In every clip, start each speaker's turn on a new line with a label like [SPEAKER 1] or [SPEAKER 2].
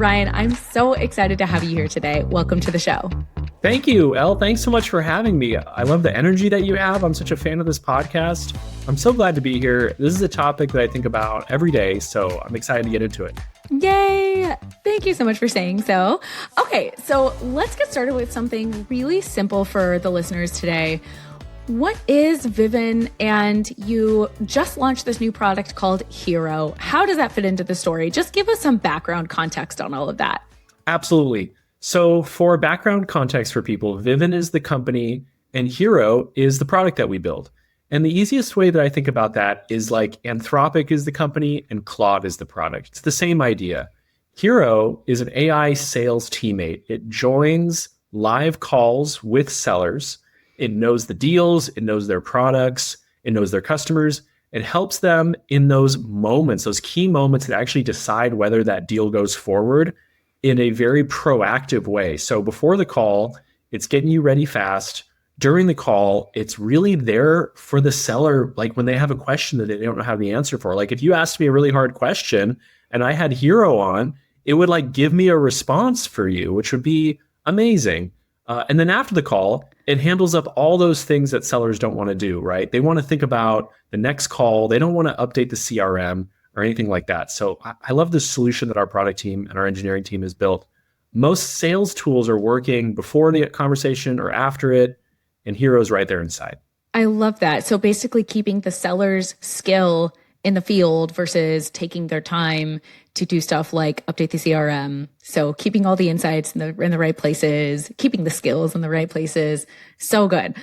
[SPEAKER 1] Ryan, I'm so excited to have you here today. Welcome to the show.
[SPEAKER 2] Thank you, Elle. Thanks so much for having me. I love the energy that you have. I'm such a fan of this podcast. I'm so glad to be here. This is a topic that I think about every day, so I'm excited to get into it.
[SPEAKER 1] Yay! Thank you so much for saying so. Okay, so let's get started with something really simple for the listeners today. What is Vivun? And you just launched this new product called Hero. How does that fit into the story? Just give us some background context on all of that.
[SPEAKER 2] Absolutely. So for background context for people, Vivun is the company and Hero is the product that we build. And the easiest way that I think about that is like Anthropic is the company and Claude is the product. It's the same idea. Hero is an AI sales teammate. It joins live calls with sellers. It knows the deals, it knows their products, it knows their customers. It helps them in those moments, those key moments that actually decide whether that deal goes forward in a very proactive way. So before the call, it's getting you ready fast. During the call, it's really there for the seller, like when they have a question that they don't know how the answer for. Like if you asked me a really hard question and I had Hero on, it would like give me a response for you, which would be amazing. And then after the call, it handles up all those things that sellers don't want to do, right? They want to think about the next call. They don't want to update the CRM or anything like that. So I love the solution that our product team and our engineering team has built. Most sales tools are working before the conversation or after it, and Hero's right there inside.
[SPEAKER 1] I love that. So basically keeping the seller's skill in the field versus taking their time to do stuff like update the CRM. So keeping all the insights in the right places, keeping the skills in the right places. So good.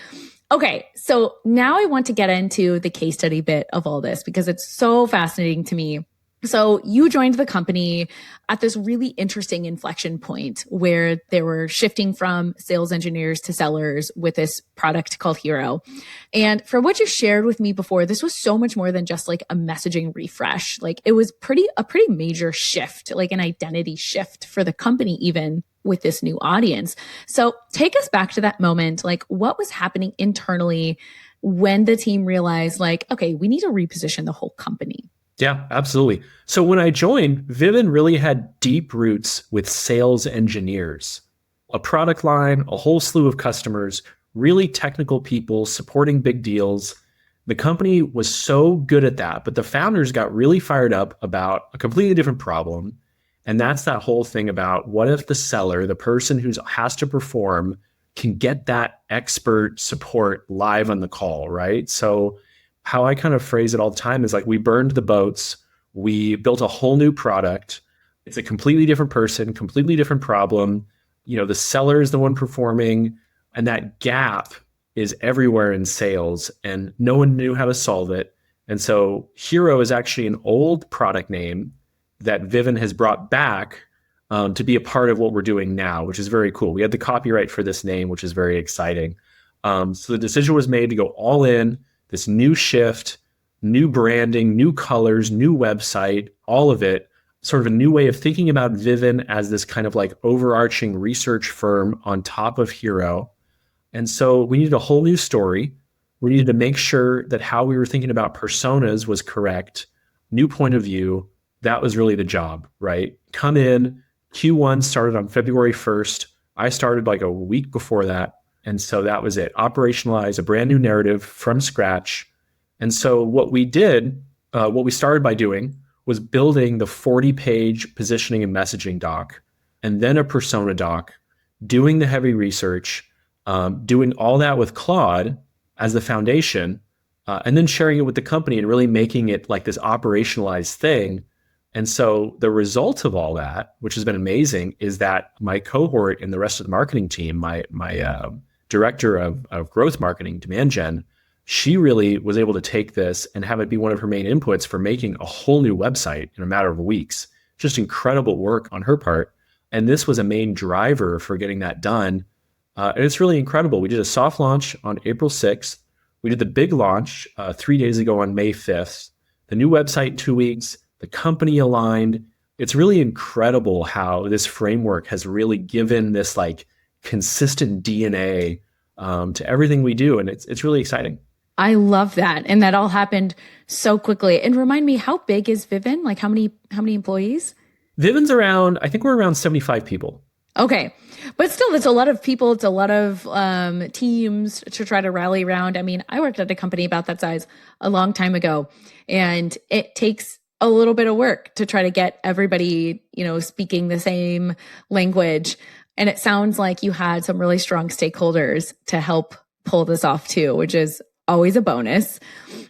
[SPEAKER 1] Okay. So now I want to get into the case study bit of all this because it's so fascinating to me. So you joined the company at this really interesting inflection point where they were shifting from sales engineers to sellers with this product called Hero. And from what you shared with me before, this was so much more than just like a messaging refresh. Like it was a pretty major shift, like an identity shift for the company, even with this new audience. So take us back to that moment. Like what was happening internally when the team realized like, okay, we need to reposition the whole company?
[SPEAKER 2] Yeah, absolutely. So when I joined, Vivun really had deep roots with sales engineers, a product line, a whole slew of customers, really technical people supporting big deals. The company was so good at that, but the founders got really fired up about a completely different problem. And that's that whole thing about what if the seller, the person who has to perform, can get that expert support live on the call, right? So how I kind of phrase it all the time is like, we burned the boats. We built a whole new product. It's a completely different person, completely different problem. You know, the seller is the one performing, and that gap is everywhere in sales, and no one knew how to solve it. And so Hero is actually an old product name that Vivun has brought back to be a part of what we're doing now, which is very cool. We had the copyright for this name, which is very exciting. So the decision was made to go all in. This new shift, new branding, new colors, new website, all of it, sort of a new way of thinking about Vivun as this kind of like overarching research firm on top of Hero. And so we needed a whole new story. We needed to make sure that how we were thinking about personas was correct. New point of view. That was really the job, right? Come in. Q1 started on February 1st. I started like a week before that. And so that was it. Operationalize a brand new narrative from scratch. And so what we did, what we started by doing was building the 40-page positioning and messaging doc, and then a persona doc, doing the heavy research, doing all that with Claude as the foundation, and then sharing it with the company and really making it like this operationalized thing. And so the result of all that, which has been amazing, is that my cohort and the rest of the marketing team, my director of growth marketing, demand gen, she really was able to take this and have it be one of her main inputs for making a whole new website in a matter of weeks. Just incredible work on her part. And this was a main driver for getting that done. And it's really incredible. We did a soft launch on April 6th. We did the big launch 3 days ago on May 5th. The new website in 2 weeks, the company aligned. It's really incredible how this framework has really given this like consistent DNA to everything we do. And it's really exciting.
[SPEAKER 1] I love that. And that all happened so quickly. And remind me, how big is Vivun? Like how many employees?
[SPEAKER 2] Vivun's around, I think we're around 75 people.
[SPEAKER 1] Okay. But still, it's a lot of people. It's a lot of teams to try to rally around. I mean, I worked at a company about that size a long time ago, and it takes a little bit of work to try to get everybody, speaking the same language. And it sounds like you had some really strong stakeholders to help pull this off too, which is always a bonus.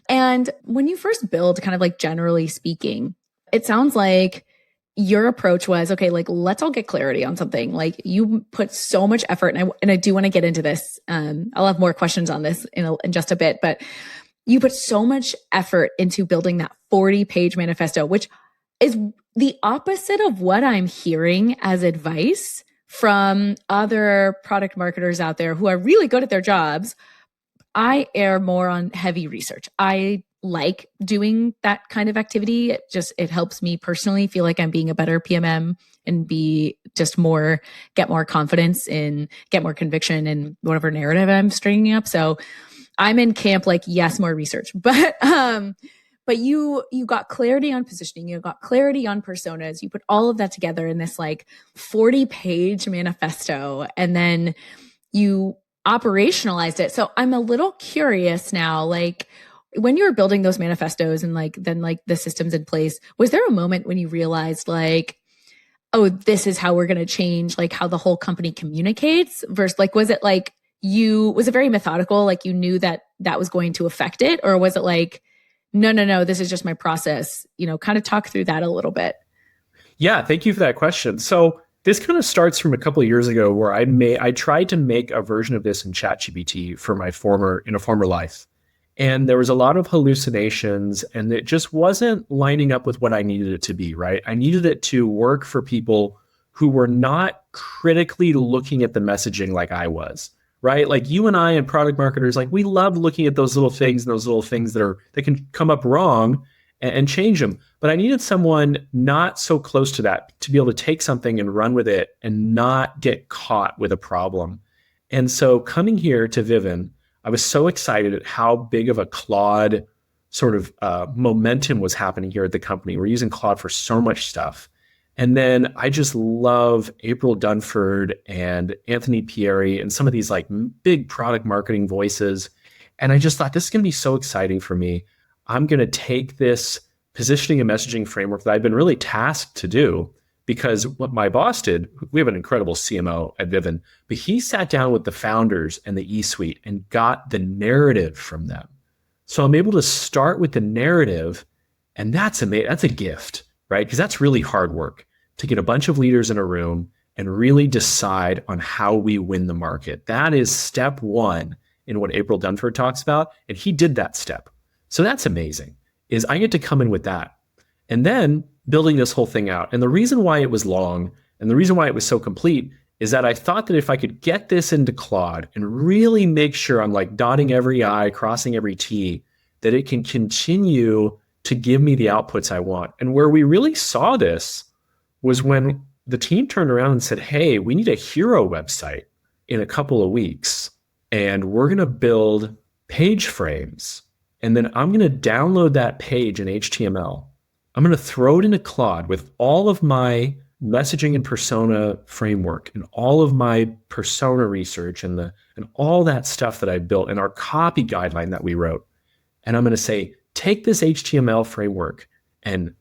[SPEAKER 1] And when you first build, kind of like generally speaking, it sounds like your approach was, okay, like let's all get clarity on something. Like you put so much effort, and I do want to get into this. I'll have more questions on this in just a bit, but you put so much effort into building that 40-page manifesto, which is the opposite of what I'm hearing as advice from other product marketers out there who are really good at their jobs. I err more on heavy research. I like doing that kind of activity. It helps me personally feel like I'm being a better PMM and get more confidence in, get more conviction in whatever narrative I'm stringing up. So I'm in camp, like, yes, more research, but you got clarity on positioning, you got clarity on personas, you put all of that together in this like 40-page manifesto, and then you operationalized it. So I'm a little curious now, like, when you were building those manifestos and then the systems in place, was there a moment when you realized like, oh, this is how we're going to change like how the whole company communicates versus like, was it very methodical? Like you knew that was going to affect it? Or was it like, no, this is just my process, kind of talk through that a little bit.
[SPEAKER 2] Yeah. Thank you for that question. So this kind of starts from a couple of years ago where I tried to make a version of this in ChatGPT for my former life. And there was a lot of hallucinations, and it just wasn't lining up with what I needed it to be, right? I needed it to work for people who were not critically looking at the messaging like I was, right? Like you and I and product marketers, like we love looking at those little things that can come up wrong and change them. But I needed someone not so close to that to be able to take something and run with it and not get caught with a problem. And so coming here to Vivun, I was so excited at how big of a Claude sort of momentum was happening here at the company. We're using Claude for so much stuff. And then I just love April Dunford and Anthony Pieri and some of these like big product marketing voices. And I just thought this is going to be so exciting for me. I'm going to take this positioning and messaging framework that I've been really tasked to do, because what my boss did, we have an incredible CMO at Vivun, but he sat down with the founders and the E-suite and got the narrative from them. So I'm able to start with the narrative, and that's amazing. That's a gift, right? Because that's really hard work to get a bunch of leaders in a room and really decide on how we win the market. That is step one in what April Dunford talks about, and he did that step. So that's amazing, is I get to come in with that. And then building this whole thing out. And the reason why it was long and the reason why it was so complete is that I thought that if I could get this into Claude and really make sure I'm like dotting every I, crossing every T, that it can continue to give me the outputs I want. And where we really saw this was when the team turned around and said, hey, we need a hero website in a couple of weeks, and we're going to build page frames. And then I'm going to download that page in HTML. I'm going to throw it into Claude with all of my messaging and persona framework and all of my persona research and all that stuff that I built and our copy guideline that we wrote. And I'm going to say, take this HTML framework and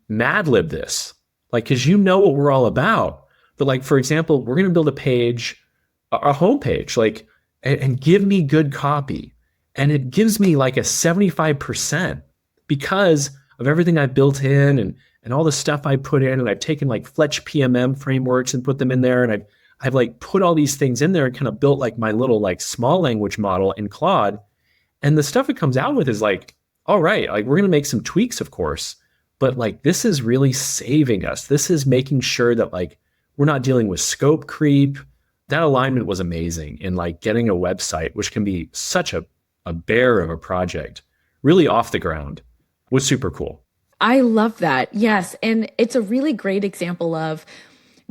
[SPEAKER 2] Mad Lib this, like, because you know what we're all about. But like, for example, we're going to build a page, a homepage, like, and give me good copy. And it gives me like a 75% because of everything I've built in and all the stuff I put in. And I've taken like Fletch PMM frameworks and put them in there. And I've like put all these things in there and kind of built like my little like small language model in Claude. And the stuff it comes out with is like, all right, like we're going to make some tweaks, of course, but like this is really saving us. This is making sure that like we're not dealing with scope creep. That alignment was amazing in like getting a website, which can be such a bear of a project, really off the ground. Was super cool.
[SPEAKER 1] I love that. Yes. And it's a really great example of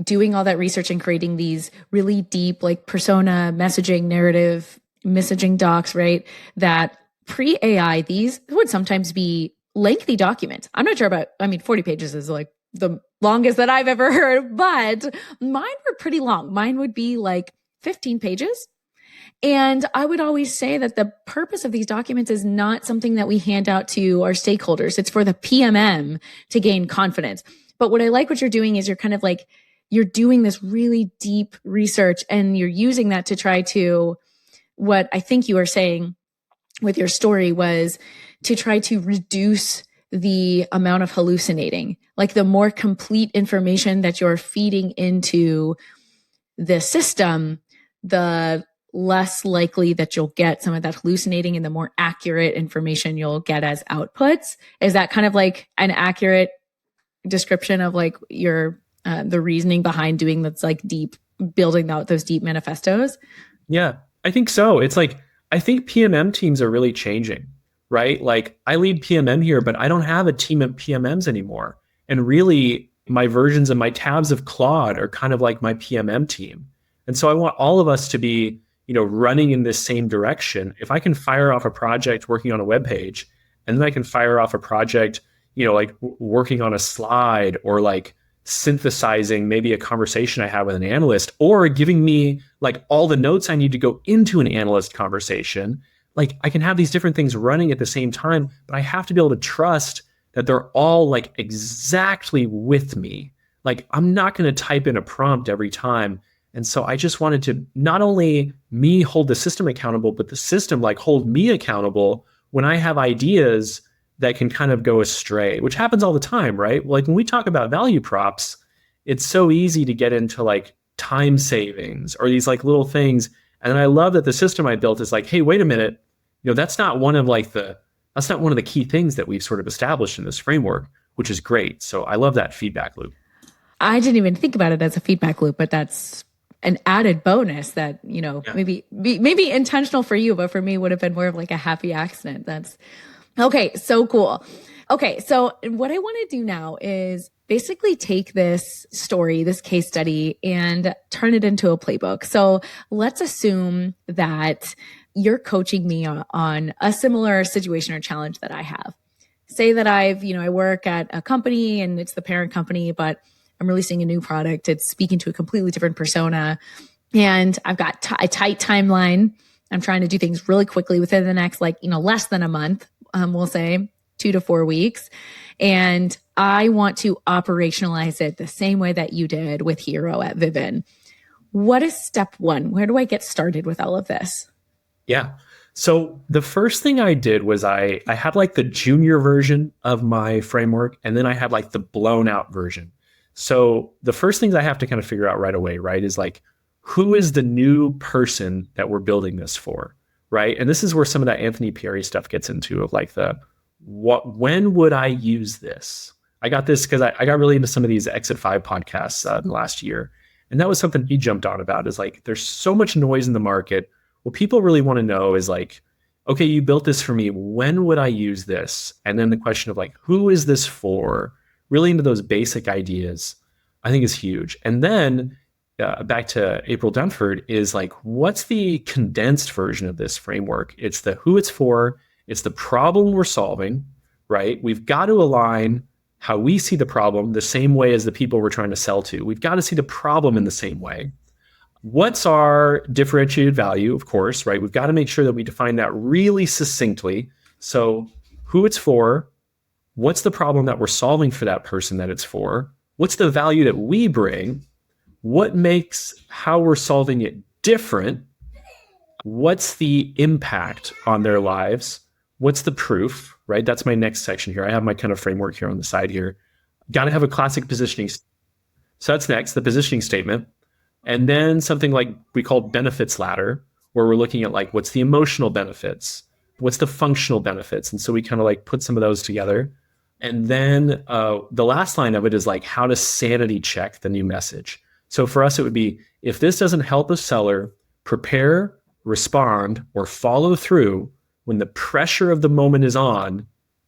[SPEAKER 1] doing all that research and creating these really deep, like persona, messaging, narrative, messaging docs, right? That pre-AI, these would sometimes be lengthy documents. I'm not sure about, 40 pages is like the longest that I've ever heard, but mine were pretty long. Mine would be like 15 pages. And I would always say that the purpose of these documents is not something that we hand out to our stakeholders. It's for the PMM to gain confidence. But what I like what you're doing is you're kind of like, you're doing this really deep research and you're using that to try to, what I think you were saying with your story was to try to reduce the amount of hallucinating, like the more complete information that you're feeding into the system, the less likely that you'll get some of that hallucinating and the more accurate information you'll get as outputs. Is that kind of like an accurate description of like your, the reasoning behind doing that's like deep, building out those deep manifestos?
[SPEAKER 2] Yeah, I think so. It's like, I think PMM teams are really changing, right? Like I lead PMM here, but I don't have a team of PMMs anymore. And really my versions of my tabs of Claude are kind of like my PMM team. And so I want all of us to be, running in this same direction. If I can fire off a project working on a web page, and then I can fire off a project, like working on a slide or like synthesizing maybe a conversation I have with an analyst or giving me like all the notes I need to go into an analyst conversation, like I can have these different things running at the same time, but I have to be able to trust that they're all like exactly with me. Like I'm not going to type in a prompt every time. And so I just wanted to not only me hold the system accountable, but the system like hold me accountable when I have ideas that can kind of go astray, which happens all the time, right? Like when we talk about value props, it's so easy to get into like time savings or these like little things. And then I love that the system I built is like, hey, wait a minute, that's not one of the key things that we've sort of established in this framework, which is great. So I love that feedback loop.
[SPEAKER 1] I didn't even think about it as a feedback loop, but that's an added bonus that, maybe intentional for you, but for me would have been more of like a happy accident. That's okay. So cool. Okay. So what I want to do now is basically take this story, this case study, and turn it into a playbook. So let's assume that you're coaching me on a similar situation or challenge that I have. Say that I work at a company and it's the parent company, but I'm releasing a new product. It's speaking to a completely different persona. And I've got a tight timeline. I'm trying to do things really quickly within the next, less than a month, we'll say 2 to 4 weeks. And I want to operationalize it the same way that you did with Hero at Vivun. What is step one? Where do I get started with all of this?
[SPEAKER 2] Yeah. So the first thing I did was I had like the junior version of my framework, and then I had like the blown out version. So the first things I have to kind of figure out right away, right, is like, who is the new person that we're building this for, right? And this is where some of that Anthony Pieri stuff gets into of like when would I use this? I got this because I got really into some of these Exit 5 podcasts in the last year. And that was something he jumped on about is like, there's so much noise in the market. What people really want to know is like, okay, you built this for me. When would I use this? And then the question of like, who is this for? Really into those basic ideas, I think is huge. And then back to April Dunford is like, what's the condensed version of this framework? It's the who it's for. It's the problem we're solving, right? We've got to align how we see the problem the same way as the people we're trying to sell to. We've got to see the problem in the same way. What's our differentiated value? Of course, right? We've got to make sure that we define that really succinctly. So who it's for, what's the problem that we're solving for that person that it's for? What's the value that we bring? What makes how we're solving it different? What's the impact on their lives? What's the proof, right? That's my next section here. I have my kind of framework here on the side here. Got to have a classic positioning. So that's next, the positioning statement. And then something like we call benefits ladder, where we're looking at like, what's the emotional benefits? What's the functional benefits? And so we kind of like put some of those together. And then the last line of it is like how to sanity check the new message. So for us, it would be, if this doesn't help a seller prepare, respond, or follow through when the pressure of the moment is on,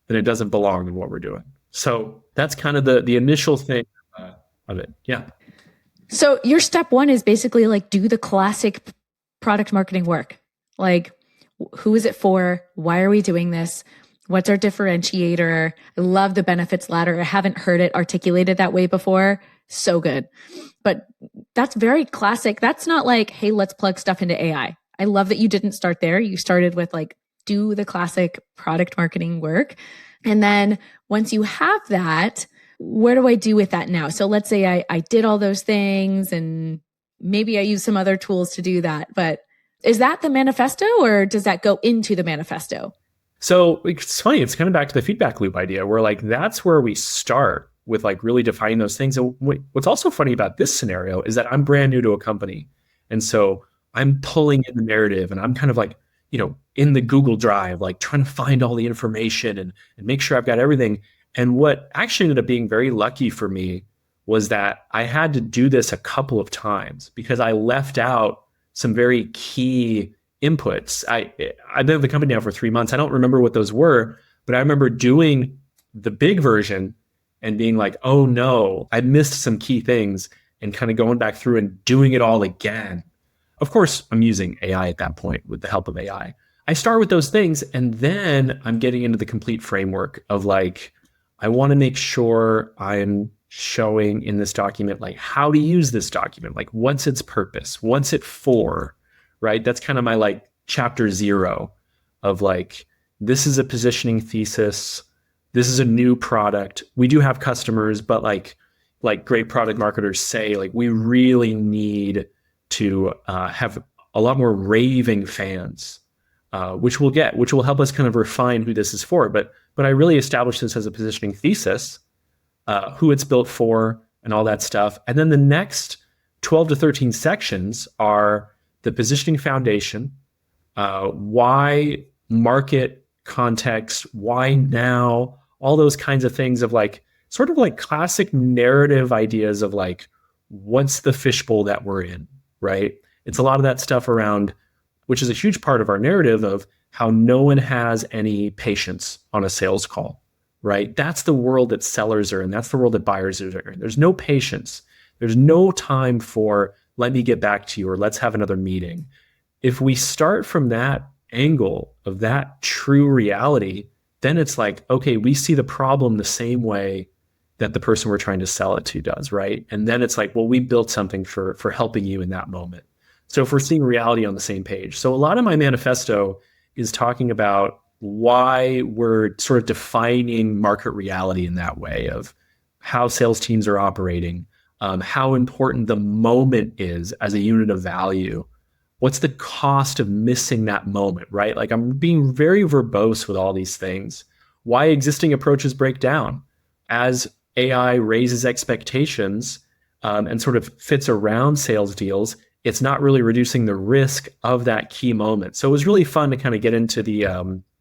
[SPEAKER 2] then it doesn't belong in what we're doing. So that's kind of the initial thing of it. Yeah.
[SPEAKER 1] So your step one is basically like do the classic product marketing work. Like, who is it for? Why are we doing this? What's our differentiator? I love the benefits ladder. I haven't heard it articulated that way before. So good. But that's very classic. That's not like, hey, let's plug stuff into AI. I love that you didn't start there. You started with like, do the classic product marketing work. And then once you have that, what do I do with that now? So let's say I did all those things and maybe I use some other tools to do that. But is that the manifesto or does that go into the manifesto?
[SPEAKER 2] So it's funny. It's kind of back to the feedback loop idea where like, that's where we start with like really defining those things. And what's also funny about this scenario is that I'm brand new to a company. And so I'm pulling in the narrative and I'm kind of like, in the Google Drive, like trying to find all the information and make sure I've got everything. And what actually ended up being very lucky for me was that I had to do this a couple of times because I left out some very key inputs. I've been with the company now for 3 months. I don't remember what those were, but I remember doing the big version and being like, oh no, I missed some key things and kind of going back through and doing it all again. Of course, I'm using AI at that point with the help of AI. I start with those things and then I'm getting into the complete framework of like, I want to make sure I'm showing in this document, like how to use this document, like what's its purpose, what's it for, right? That's kind of my like chapter 0 of like, this is a positioning thesis. This is a new product. We do have customers, but like great product marketers say, like we really need to have a lot more raving fans, which will help us kind of refine who this is for. But I really established this as a positioning thesis, who it's built for and all that stuff. And then the next 12 to 13 sections are the positioning foundation, why market context, why now, all those kinds of things of like, sort of like classic narrative ideas of like, what's the fishbowl that we're in, right? It's a lot of that stuff around, which is a huge part of our narrative of how no one has any patience on a sales call, right? That's the world that sellers are in. That's the world that buyers are in. There's no patience. There's no time for, let me get back to you or let's have another meeting. If we start from that angle of that true reality, then it's like, okay, we see the problem the same way that the person we're trying to sell it to does, right? And then it's like, well, we built something for helping you in that moment. So if we're seeing reality on the same page. So a lot of my manifesto is talking about why we're sort of defining market reality in that way of how sales teams are operating, how important the moment is as a unit of value. What's the cost of missing that moment, right? Like I'm being very verbose with all these things. Why existing approaches break down as AI raises expectations and sort of fits around sales deals. It's not really reducing the risk of that key moment. So it was really fun to kind of get into the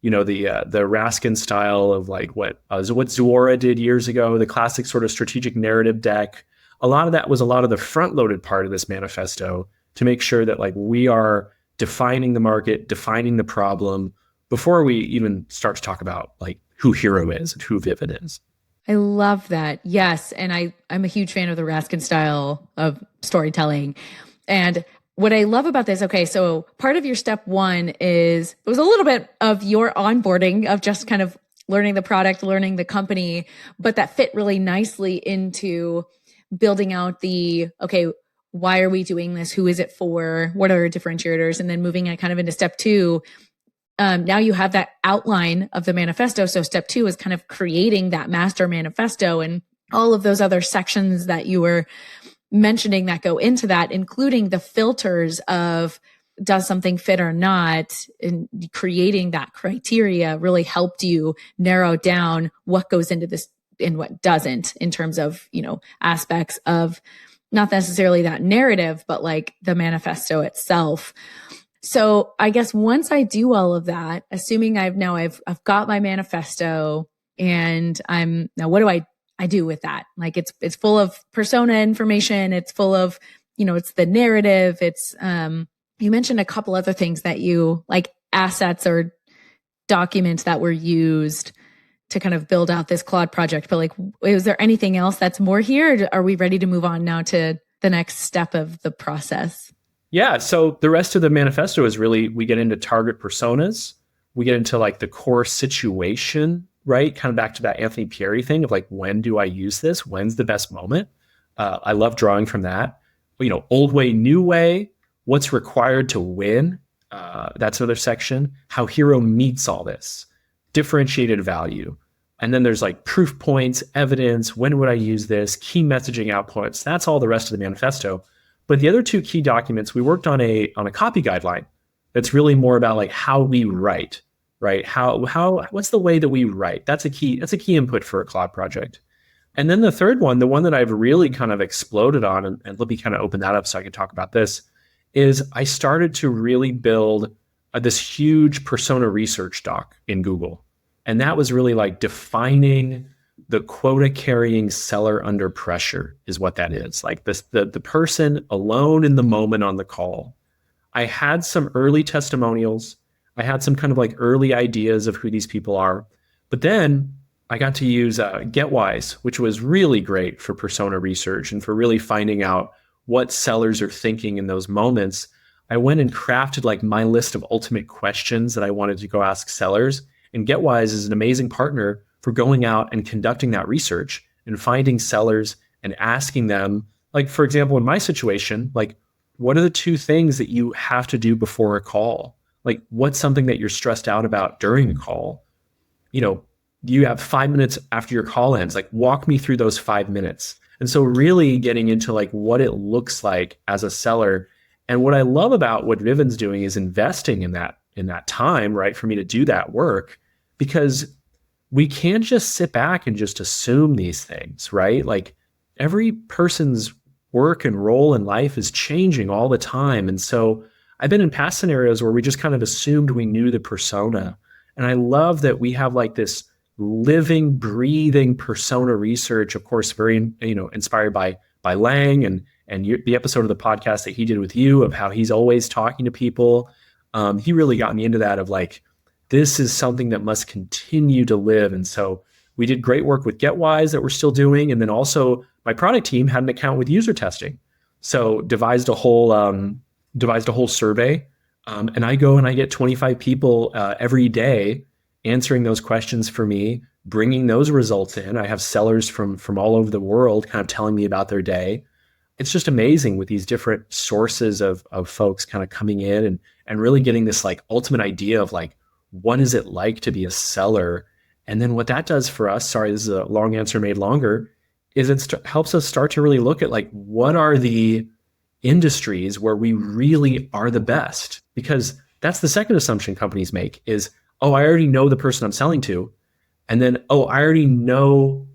[SPEAKER 2] Raskin style of like what Zuora did years ago, the classic sort of strategic narrative deck. A lot of that was a lot of the front-loaded part of this manifesto to make sure that like we are defining the market, defining the problem before we even start to talk about like who Hero is and who Vivun is.
[SPEAKER 1] I love that. Yes. And I'm a huge fan of the Raskin style of storytelling. And what I love about this, okay, so part of your step 1 is, it was a little bit of your onboarding of just kind of learning the product, learning the company, but that fit really nicely into building out the, okay, why are we doing this? Who is it for? What are our differentiators? And then moving it kind of into step 2. Now you have that outline of the manifesto. So step 2 is kind of creating that master manifesto and all of those other sections that you were mentioning that go into that, including the filters of does something fit or not, and creating that criteria really helped you narrow down what goes into this and what doesn't in terms of, aspects of not necessarily that narrative, but like the manifesto itself. So I guess once I do all of that, assuming I've got my manifesto and now what do I do with that? Like it's full of persona information. It's full of, it's the narrative. It's, you mentioned a couple other things that you like assets or documents that were used to kind of build out this Claude project. But like, is there anything else that's more here? Or are we ready to move on now to the next step of the process?
[SPEAKER 2] Yeah. So the rest of the manifesto is really, we get into target personas, we get into like the core situation, right? Kind of back to that Anthony Pierre thing of like, when do I use this? When's the best moment? I love drawing from that. Old way, new way, what's required to win. That's another section. How hero meets all this, differentiated value. And then there's like proof points, evidence, when would I use this, key messaging outputs. That's all the rest of the manifesto. But the other two key documents, we worked on a copy guideline that's really more about like how we write, right? What's the way that we write? That's a key input for a Claude project. And then the third one, the one that I've really kind of exploded on, and let me kind of open that up so I can talk about this, is I started to really build this huge persona research doc in Google. And that was really like defining the quota carrying seller under pressure is what that is. Like the person alone in the moment on the call. I had some early testimonials. I had some kind of like early ideas of who these people are. But then I got to use GetWise, which was really great for persona research and for really finding out what sellers are thinking in those moments. I went and crafted like my list of ultimate questions that I wanted to go ask sellers. And GetWise is an amazing partner for going out and conducting that research and finding sellers and asking them, like, for example, in my situation, like, what are the two things that you have to do before a call? Like, what's something that you're stressed out about during a call? You have 5 minutes after your call ends, like walk me through those 5 minutes. And so really getting into like what it looks like as a seller. And what I love about what Vivun's doing is investing in that time, right, for me to do that work, because we can't just sit back and just assume these things, right? Like every person's work and role in life is changing all the time. And so I've been in past scenarios where we just kind of assumed we knew the persona. And I love that we have like this living, breathing persona research, of course, very, inspired by Lang and the episode of the podcast that he did with you of how he's always talking to people. He really got me into that of like, this is something that must continue to live. And so we did great work with GetWise that we're still doing. And then also my product team had an account with user testing. So devised a whole survey. And I go and I get 25 people every day answering those questions for me, bringing those results in. I have sellers from all over the world kind of telling me about their day. It's just amazing with these different sources of folks kind of coming in and really getting this like ultimate idea of like, what is it like to be a seller? And then what that does for us, sorry, this is a long answer made longer, is it helps us start to really look at like, what are the industries where we really are the best? Because that's the second assumption companies make is, oh, I already know the person I'm selling to. And then, oh, I already know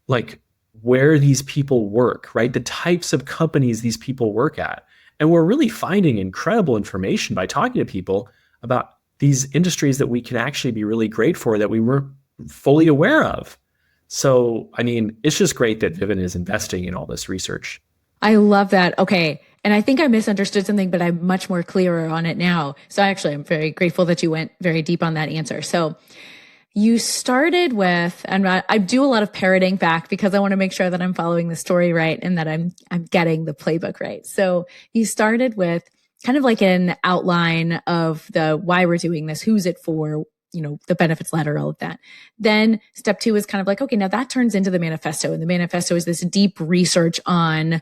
[SPEAKER 2] like where these people work, right? The types of companies these people work at. And we're really finding incredible information by talking to people about these industries that we can actually be really great for that we weren't fully aware of. So, I mean, it's just great that Vivun is investing in all this research.
[SPEAKER 1] I love that. Okay. And I think I misunderstood something, but I'm much more clearer on it now. So actually, I'm very grateful that you went very deep on that answer. So you started with, and I do a lot of parroting back because I want to make sure that I'm following the story right and that I'm getting the playbook right. So you started with kind of like an outline of the why we're doing this, who's it for, the benefits letter, all of that. Then step 2 is kind of like, okay, now that turns into the manifesto. And the manifesto is this deep research on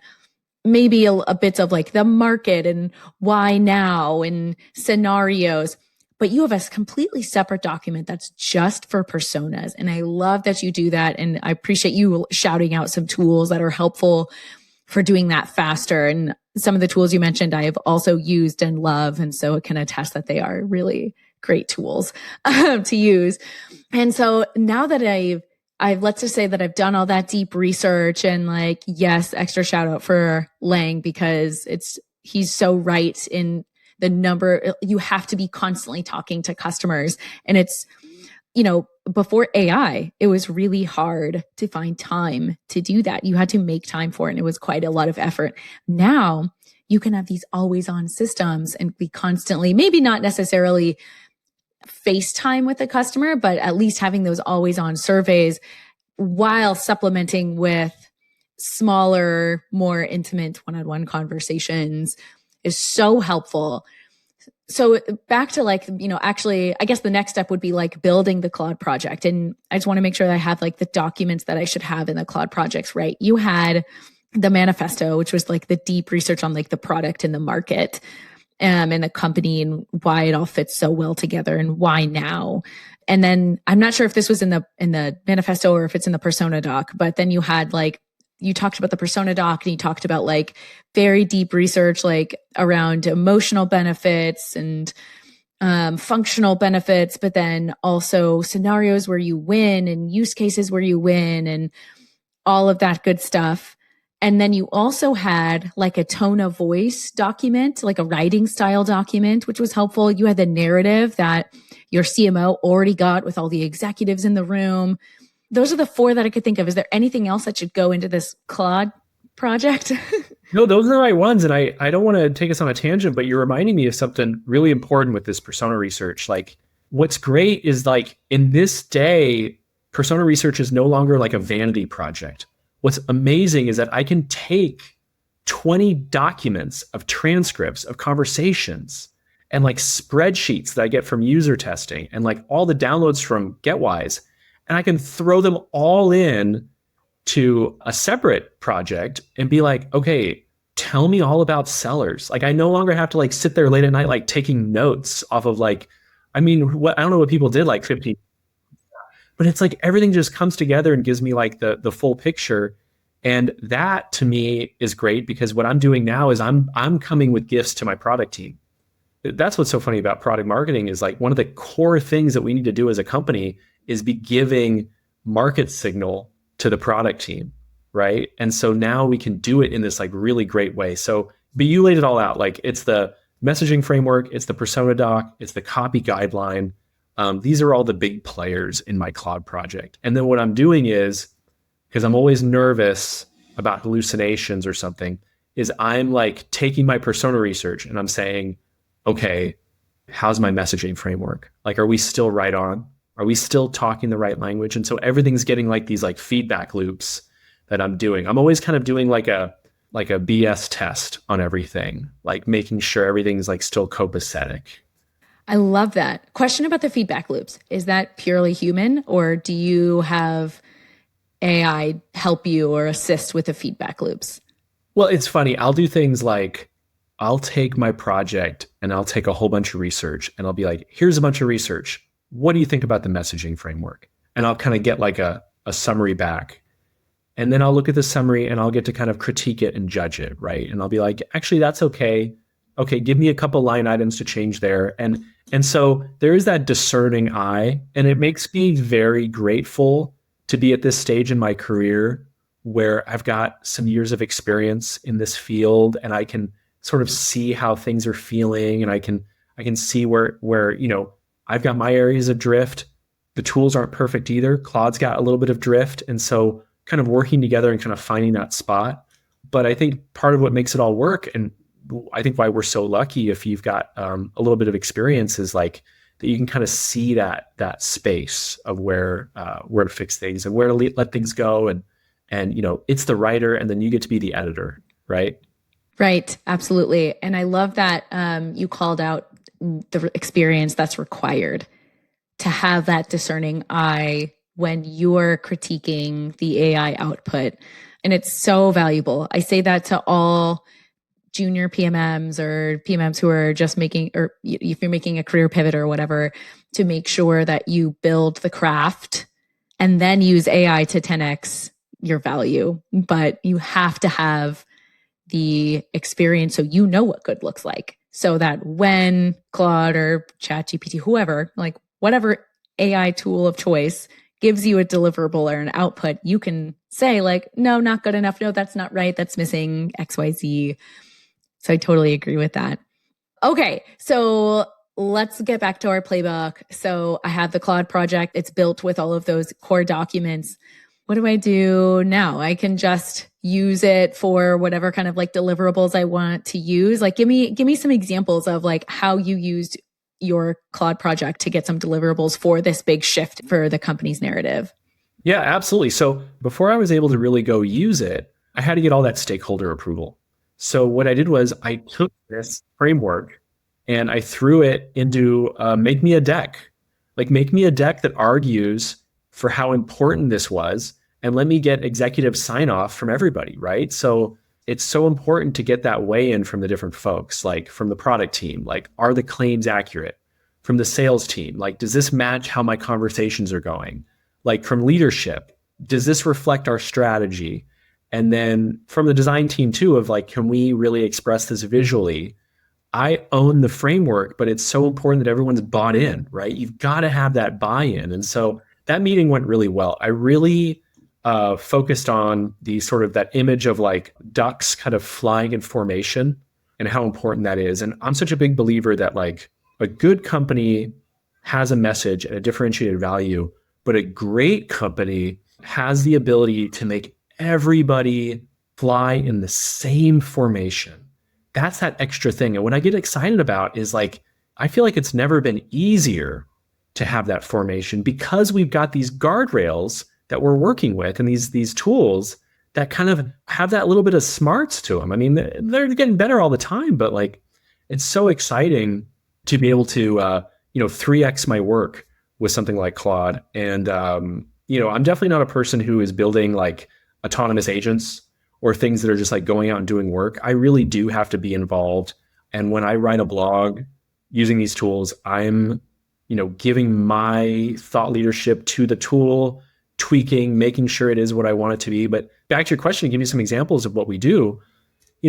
[SPEAKER 1] maybe a bit of like the market and why now and scenarios. But you have a completely separate document that's just for personas. And I love that you do that. And I appreciate you shouting out some tools that are helpful for doing that faster. And some of the tools you mentioned, I have also used and love. And so it can attest that they are really great tools to use. And so now that I've let's just say that I've done all that deep research and like, yes, extra shout out for Lang because he's so right in the number. You have to be constantly talking to customers. And it's, before AI, it was really hard to find time to do that. You had to make time for it. And it was quite a lot of effort. Now you can have these always on systems and be constantly, maybe not necessarily FaceTime with the customer, but at least having those always on surveys while supplementing with smaller, more intimate one-on-one conversations is so helpful. So back to like, actually, I guess the next step would be like building the Claude project. And I just want to make sure that I have like the documents that I should have in the Claude projects, right? You had the manifesto, which was like the deep research on like the product and the market, and the company and why it all fits so well together and why now. And then I'm not sure if this was in the manifesto or if it's in the persona doc, but then you had like, you talked about the persona doc and you talked about like very deep research, like around emotional benefits and functional benefits, but then also scenarios where you win and use cases where you win and all of that good stuff. And then you also had like a tone of voice document, like a writing style document, which was helpful. You had the narrative that your CMO already got with all the executives in the room. Those are the four that I could think of. Is there anything else that should go into this Claude project?
[SPEAKER 2] No, those are the right ones. And I don't want to take us on a tangent, but you're reminding me of something really important with this persona research. Like what's great is like in this day, persona research is no longer like a vanity project. What's amazing is that I can take 20 documents of transcripts of conversations and like spreadsheets that I get from user testing and like all the downloads from GetWise, and I can throw them all in to a separate project and be like, okay, tell me all about sellers. Like I no longer have to like sit there late at night, like taking notes off of like, I don't know what people did like 15, but it's like everything just comes together and gives me like the full picture. And that to me is great because what I'm doing now is I'm coming with gifts to my product team. That's what's so funny about product marketing is like one of the core things that we need to do as a company is be giving market signal to the product team, right? And so now we can do it in this like really great way. So, but you laid it all out. Like it's the messaging framework, it's the persona doc, it's the copy guideline. These are all the big players in my Claude project. And then what I'm doing is, because I'm always nervous about hallucinations or something, is I'm like taking my persona research and I'm saying, okay, how's my messaging framework? Like, are we still right on? Are we still talking the right language? And so everything's getting like these like feedback loops that I'm doing. I'm always kind of doing like a BS test on everything, like making sure everything's like still copacetic.
[SPEAKER 1] I love that. Question about the feedback loops. Is that purely human or do you have AI help you or assist with the feedback loops?
[SPEAKER 2] Well, it's funny. I'll do things like I'll take my project and I'll take a whole bunch of research and I'll be like, here's a bunch of research. What do you think about the messaging framework? And I'll kind of get like a summary back. And then I'll look at the summary and I'll get to kind of critique it and judge it, right? And I'll be like, actually, that's okay. Okay, give me a couple line items to change there. And so there is that discerning eye, and it makes me very grateful to be at this stage in my career where I've got some years of experience in this field and I can sort of see how things are feeling, and I can see where I've got my areas of drift. The tools aren't perfect either. Claude's got a little bit of drift. And so kind of working together and kind of finding that spot. But I think part of what makes it all work, and I think why we're so lucky if you've got a little bit of experience, is like that you can kind of see that space of where to fix things and where to let things go. And it's the writer and then you get to be the editor, right?
[SPEAKER 1] Right. Absolutely. And I love that you called out the experience that's required to have that discerning eye when you're critiquing the AI output. And it's so valuable. I say that to all junior PMMs or PMMs who are just making, or if you're making a career pivot or whatever, to make sure that you build the craft and then use AI to 10x your value. But you have to have the experience so you know what good looks like, so that when Claude or ChatGPT, whoever, like whatever AI tool of choice gives you a deliverable or an output, you can say like, no, not good enough. No, that's not right. That's missing XYZ. So I totally agree with that. Okay. So let's get back to our playbook. So I have the Claude project. It's built with all of those core documents. What do I do now? I can just use it for whatever kind of like deliverables I want to use. Like give me some examples of like how you used your Claude project to get some deliverables for this big shift for the company's narrative.
[SPEAKER 2] Yeah, absolutely. So before I was able to really go use it, I had to get all that stakeholder approval. So what I did was I took this framework and I threw it into make me a deck. Like, make me a deck that argues for how important this was, and let me get executive sign off from everybody, right? So it's so important to get that weigh in from the different folks, like from the product team, like, are the claims accurate? From the sales team, like, does this match how my conversations are going? Like, from leadership, does this reflect our strategy? And then from the design team too, of like, can we really express this visually? I own the framework, but it's so important that everyone's bought in, right? You've got to have that buy-in. And so that meeting went really well. I really focused on the sort of that image of like ducks kind of flying in formation and how important that is. And I'm such a big believer that like a good company has a message and a differentiated value, but a great company has the ability to make everybody fly in the same formation. That's that extra thing. And what I get excited about is like, I feel like it's never been easier to have that formation because we've got these guardrails that we're working with and these tools that kind of have that little bit of smarts to them. I mean, they're getting better all the time, but like, it's so exciting to be able to, 3x my work with something like Claude. And, I'm definitely not a person who is building like autonomous agents or things that are just like going out and doing work. I really do have to be involved. And when I write a blog using these tools, I'm, giving my thought leadership to the tool, tweaking, making sure it is what I want it to be. But back to your question, give me some examples of what we do.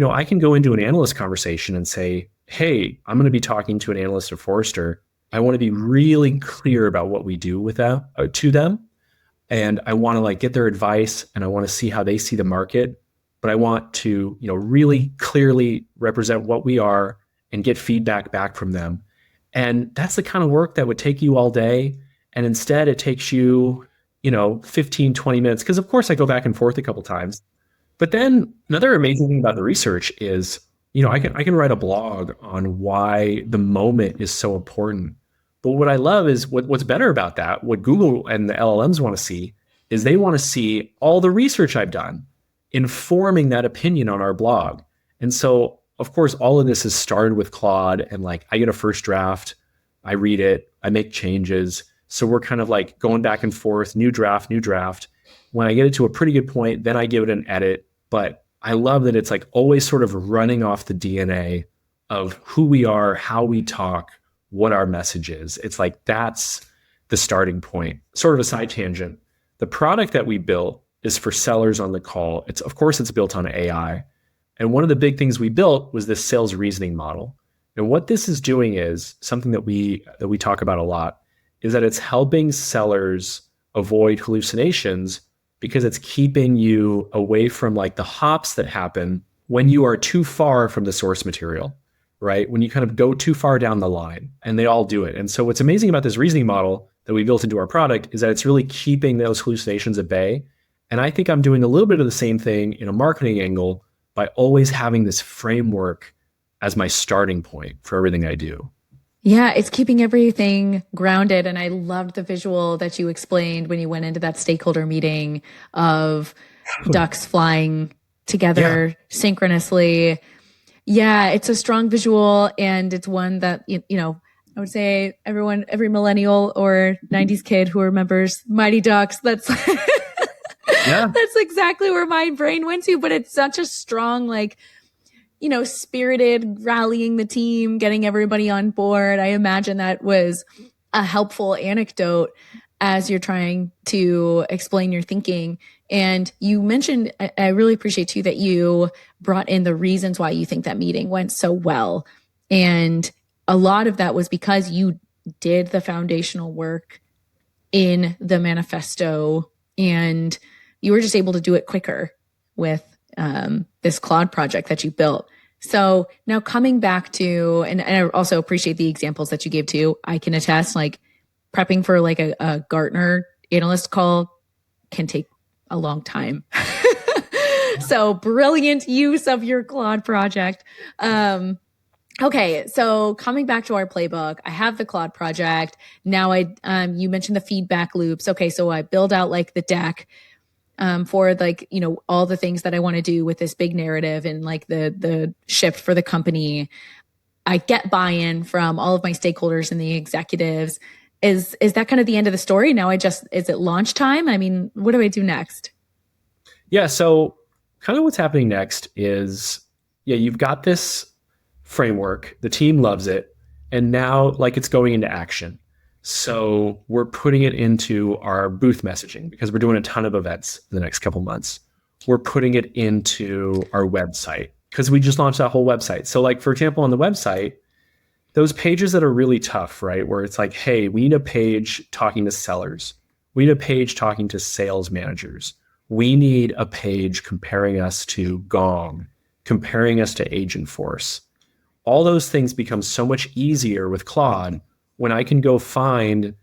[SPEAKER 2] I can go into an analyst conversation and say, hey, I'm going to be talking to an analyst at Forrester. I want to be really clear about what we do with that to them. And I want to like get their advice and I want to see how they see the market. But I want to, really clearly represent what we are and get feedback back from them. And that's the kind of work that would take you all day. And instead it takes you, 15, 20 minutes. Because of course I go back and forth a couple times. But then another amazing thing about the research is, I can write a blog on why the moment is so important. But what I love is what's better about that, what Google and the LLMs want to see is they want to see all the research I've done informing that opinion on our blog. And so, of course, all of this has started with Claude and like I get a first draft, I read it, I make changes. So we're kind of like going back and forth, new draft. When I get it to a pretty good point, then I give it an edit. But I love that it's like always sort of running off the DNA of who we are, how we talk, what our message is. It's like that's the starting point. Sort of a side tangent. The product that we built is for sellers on the call. Of course, it's built on AI. And one of the big things we built was this sales reasoning model. And what this is doing is something that we talk about a lot, is that it's helping sellers avoid hallucinations because it's keeping you away from like the hops that happen when you are too far from the source material, right? When you kind of go too far down the line, and they all do it. And so what's amazing about this reasoning model that we built into our product is that it's really keeping those hallucinations at bay. And I think I'm doing a little bit of the same thing in a marketing angle by always having this framework as my starting point for everything I do.
[SPEAKER 1] Yeah, it's keeping everything grounded. And I loved the visual that you explained when you went into that stakeholder meeting of ducks flying together synchronously. Yeah, it's a strong visual, and it's one that, I would say every millennial or 90s kid who remembers Mighty Ducks, that's that's exactly where my brain went to. But it's such a strong, like, spirited, rallying the team, getting everybody on board. I imagine that was a helpful anecdote as you're trying to explain your thinking. And you mentioned, I really appreciate too, that you brought in the reasons why you think that meeting went so well. And a lot of that was because you did the foundational work in the manifesto and you were just able to do it quicker with this Claude project that you built. So now coming back to, and I also appreciate the examples that you gave too. I can attest, like prepping for like a Gartner analyst call can take a long time. So brilliant use of your Claude project. Okay, so coming back to our playbook, I have the Claude project. Now you mentioned the feedback loops. Okay, so I build out like the deck for like, all the things that I want to do with this big narrative and like the shift for the company. I get buy-in from all of my stakeholders and the executives. Is that kind of the end of the story? Now is it launch time? I mean, what do I do next?
[SPEAKER 2] Yeah. So kind of what's happening next is, you've got this framework, the team loves it, and now like it's going into action. So we're putting it into our booth messaging because we're doing a ton of events the next couple months. We're putting it into our website because we just launched that whole website. So like, for example, on the website, those pages that are really tough, right? Where it's like, hey, we need a page talking to sellers. We need a page talking to sales managers. We need a page comparing us to Gong, comparing us to Agentforce. All those things become so much easier with Claude when I can go find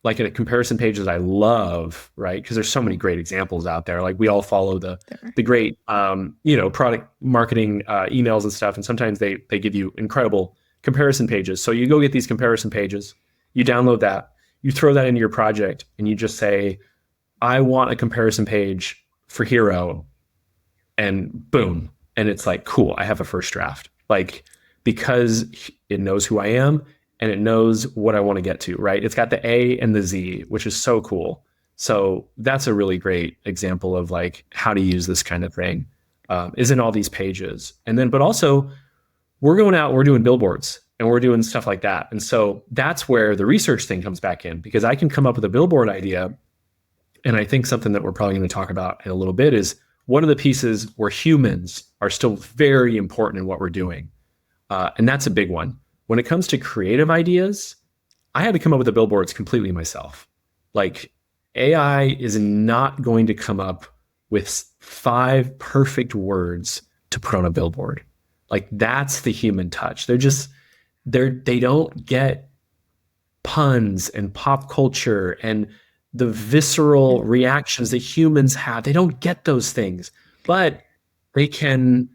[SPEAKER 2] like a comparison page that I love, right? Because there's so many great examples out there. Like we all follow the great, product marketing emails and stuff. And sometimes they give you incredible comparison pages. So you go get these comparison pages, you download that, you throw that into your project, and you just say, I want a comparison page for Hero, and boom. And it's like, cool, I have a first draft. Like, because it knows who I am and it knows what I want to get to, right? It's got the A and the Z, which is so cool. So that's a really great example of like how to use this kind of thing, is in all these pages. And then, but also we're going out, we're doing billboards and we're doing stuff like that. And so that's where the research thing comes back in, because I can come up with a billboard idea. And I think something that we're probably going to talk about in a little bit is one of the pieces where humans are still very important in what we're doing. And that's a big one. When it comes to creative ideas, I had to come up with the billboards completely myself. Like AI is not going to come up with 5 perfect words to put on a billboard. Like that's the human touch. They don't get puns and pop culture and the visceral reactions that humans have. They don't get those things, but they can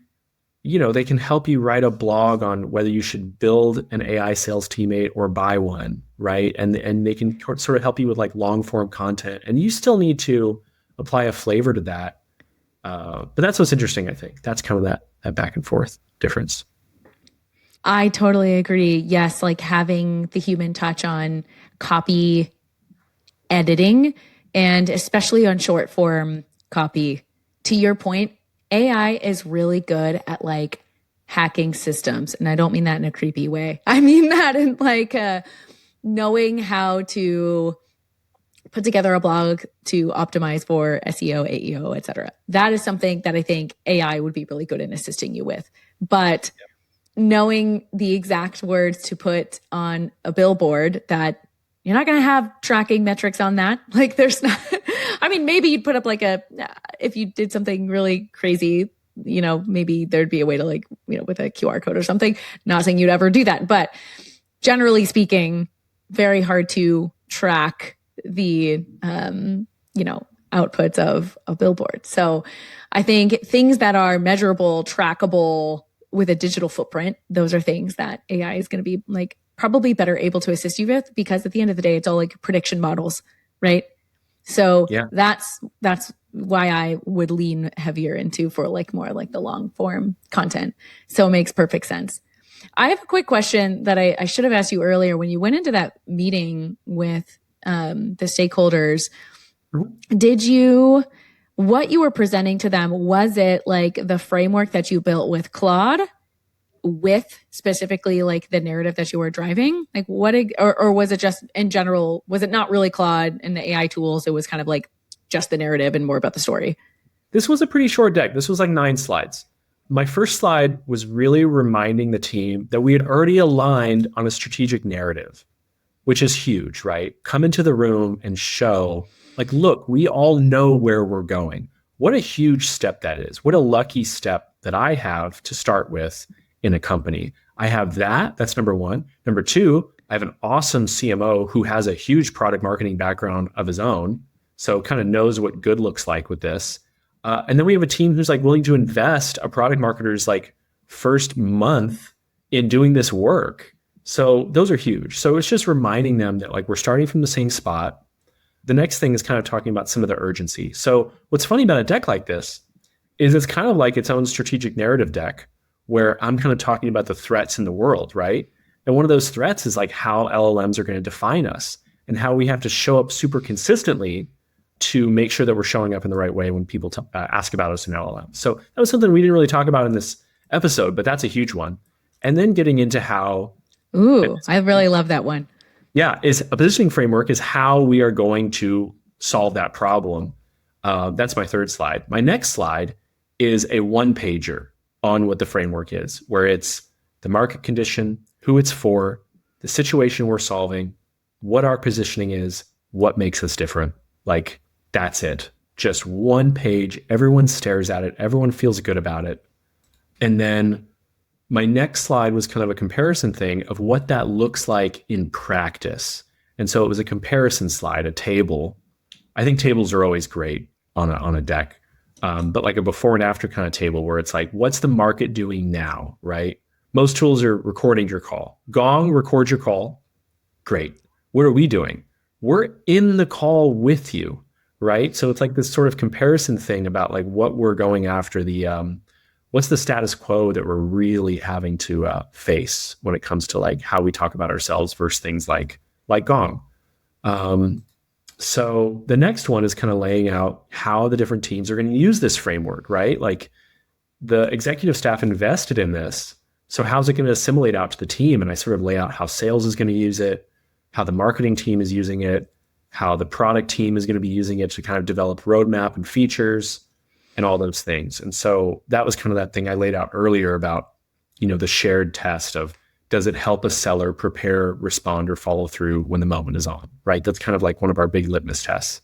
[SPEAKER 2] help you write a blog on whether you should build an AI sales teammate or buy one, right? And they can sort of help you with like long form content, and you still need to apply a flavor to that. But that's what's interesting, I think. That's kind of that back and forth difference.
[SPEAKER 1] I totally agree. Yes, like having the human touch on copy editing, and especially on short form copy. To your point, AI is really good at like hacking systems. And I don't mean that in a creepy way. I mean that in like knowing how to put together a blog to optimize for SEO, AEO, et cetera. That is something that I think AI would be really good in assisting you with. But knowing the exact words to put on a billboard, that you're not going to have tracking metrics on that. Like there's not, I mean, maybe you'd put up like if you did something really crazy, maybe there'd be a way to like, with a QR code or something. Not saying you'd ever do that, but generally speaking, very hard to track the, outputs of a billboard. So I think things that are measurable, trackable with a digital footprint, those are things that AI is going to be like probably better able to assist you with, because at the end of the day, it's all like prediction models, right? So that's why I would lean heavier into for like more like the long form content. So it makes perfect sense. I have a quick question that I should have asked you earlier. When you went into that meeting with the stakeholders, what you were presenting to them, was it like the framework that you built with Claude, with specifically like the narrative that you were driving? Like or was it just in general, was it not really Claude and the AI tools? It was kind of like just the narrative and more about the story.
[SPEAKER 2] This was a pretty short deck. This was like 9 slides. My first slide was really reminding the team that we had already aligned on a strategic narrative, which is huge, right? Come into the room and show like, look, we all know where we're going. What a huge step that is. What a lucky step that I have to start with in a company. I have that's number 1. Number 2, I have an awesome CMO who has a huge product marketing background of his own, so kind of knows what good looks like with this. And then we have a team who's like willing to invest a product marketer's like first month in doing this work. So those are huge. So it's just reminding them that like we're starting from the same spot. The next thing is kind of talking about some of the urgency. So what's funny about a deck like this is it's kind of like its own strategic narrative deck, where I'm kind of talking about the threats in the world, right? And one of those threats is like how LLMs are going to define us and how we have to show up super consistently to make sure that we're showing up in the right way when people ask about us in LLM. So that was something we didn't really talk about in this episode, but that's a huge one. And then getting into how...
[SPEAKER 1] Ooh, I really love that one.
[SPEAKER 2] Yeah, is a positioning framework is how we are going to solve that problem. That's my third slide. My next slide is a one-pager on what the framework is, where it's the market condition, who it's for, the situation we're solving, what our positioning is, what makes us different. Like, that's it. Just one page. Everyone stares at it. Everyone feels good about it. And then my next slide was kind of a comparison thing of what that looks like in practice. And so it was a comparison slide, a table. I think tables are always great on a deck, but like a before and after kind of table where it's like, what's the market doing now, right? Most tools are recording your call. Gong records your call. Great. What are we doing? We're in the call with you, right? So it's like this sort of comparison thing about like what we're going after, what's the status quo that we're really having to face when it comes to like how we talk about ourselves versus things like Gong. So the next one is kind of laying out how the different teams are going to use this framework, right? Like the executive staff invested in this. So how's it going to assimilate out to the team? And I sort of lay out how sales is going to use it, how the marketing team is using it, how the product team is going to be using it to kind of develop roadmap and features and all those things. And so that was kind of that thing I laid out earlier about, the shared test of, does it help a seller prepare, respond, or follow through when the moment is on, right? That's kind of like one of our big litmus tests.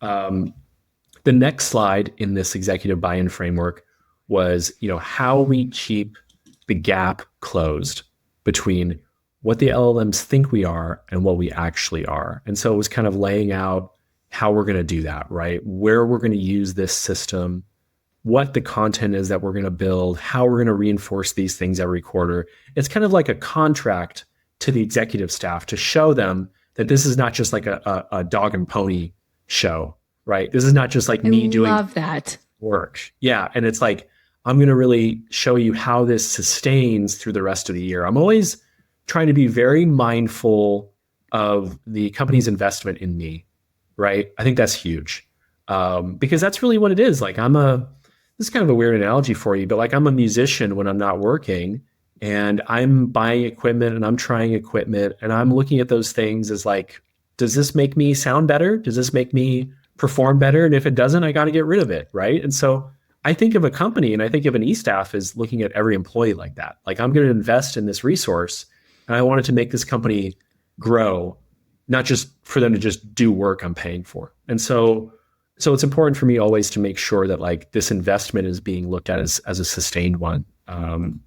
[SPEAKER 2] The next slide in this executive buy-in framework was, how we keep the gap closed between what the LLMs think we are and what we actually are. And so it was kind of laying out how we're going to do that, right? Where we're going to use this system, what the content is that we're going to build, how we're going to reinforce these things every quarter. It's kind of like a contract to the executive staff to show them that this is not just like a dog and pony show, right? This is not just like me doing
[SPEAKER 1] that
[SPEAKER 2] work. Yeah. And it's like, I'm going to really show you how this sustains through the rest of the year. I'm always trying to be very mindful of the company's investment in me, right? I think that's huge. Because that's really what it is. Like this is kind of a weird analogy for you, but like I'm a musician when I'm not working and I'm buying equipment and I'm trying equipment and I'm looking at those things as like, does this make me sound better? Does this make me perform better? And if it doesn't, I got to get rid of it, right? And so I think of a company and I think of an e-staff as looking at every employee like that. Like I'm going to invest in this resource and I wanted to make this company grow, not just for them to just do work I'm paying for. And so it's important for me always to make sure that like this investment is being looked at as a sustained one. And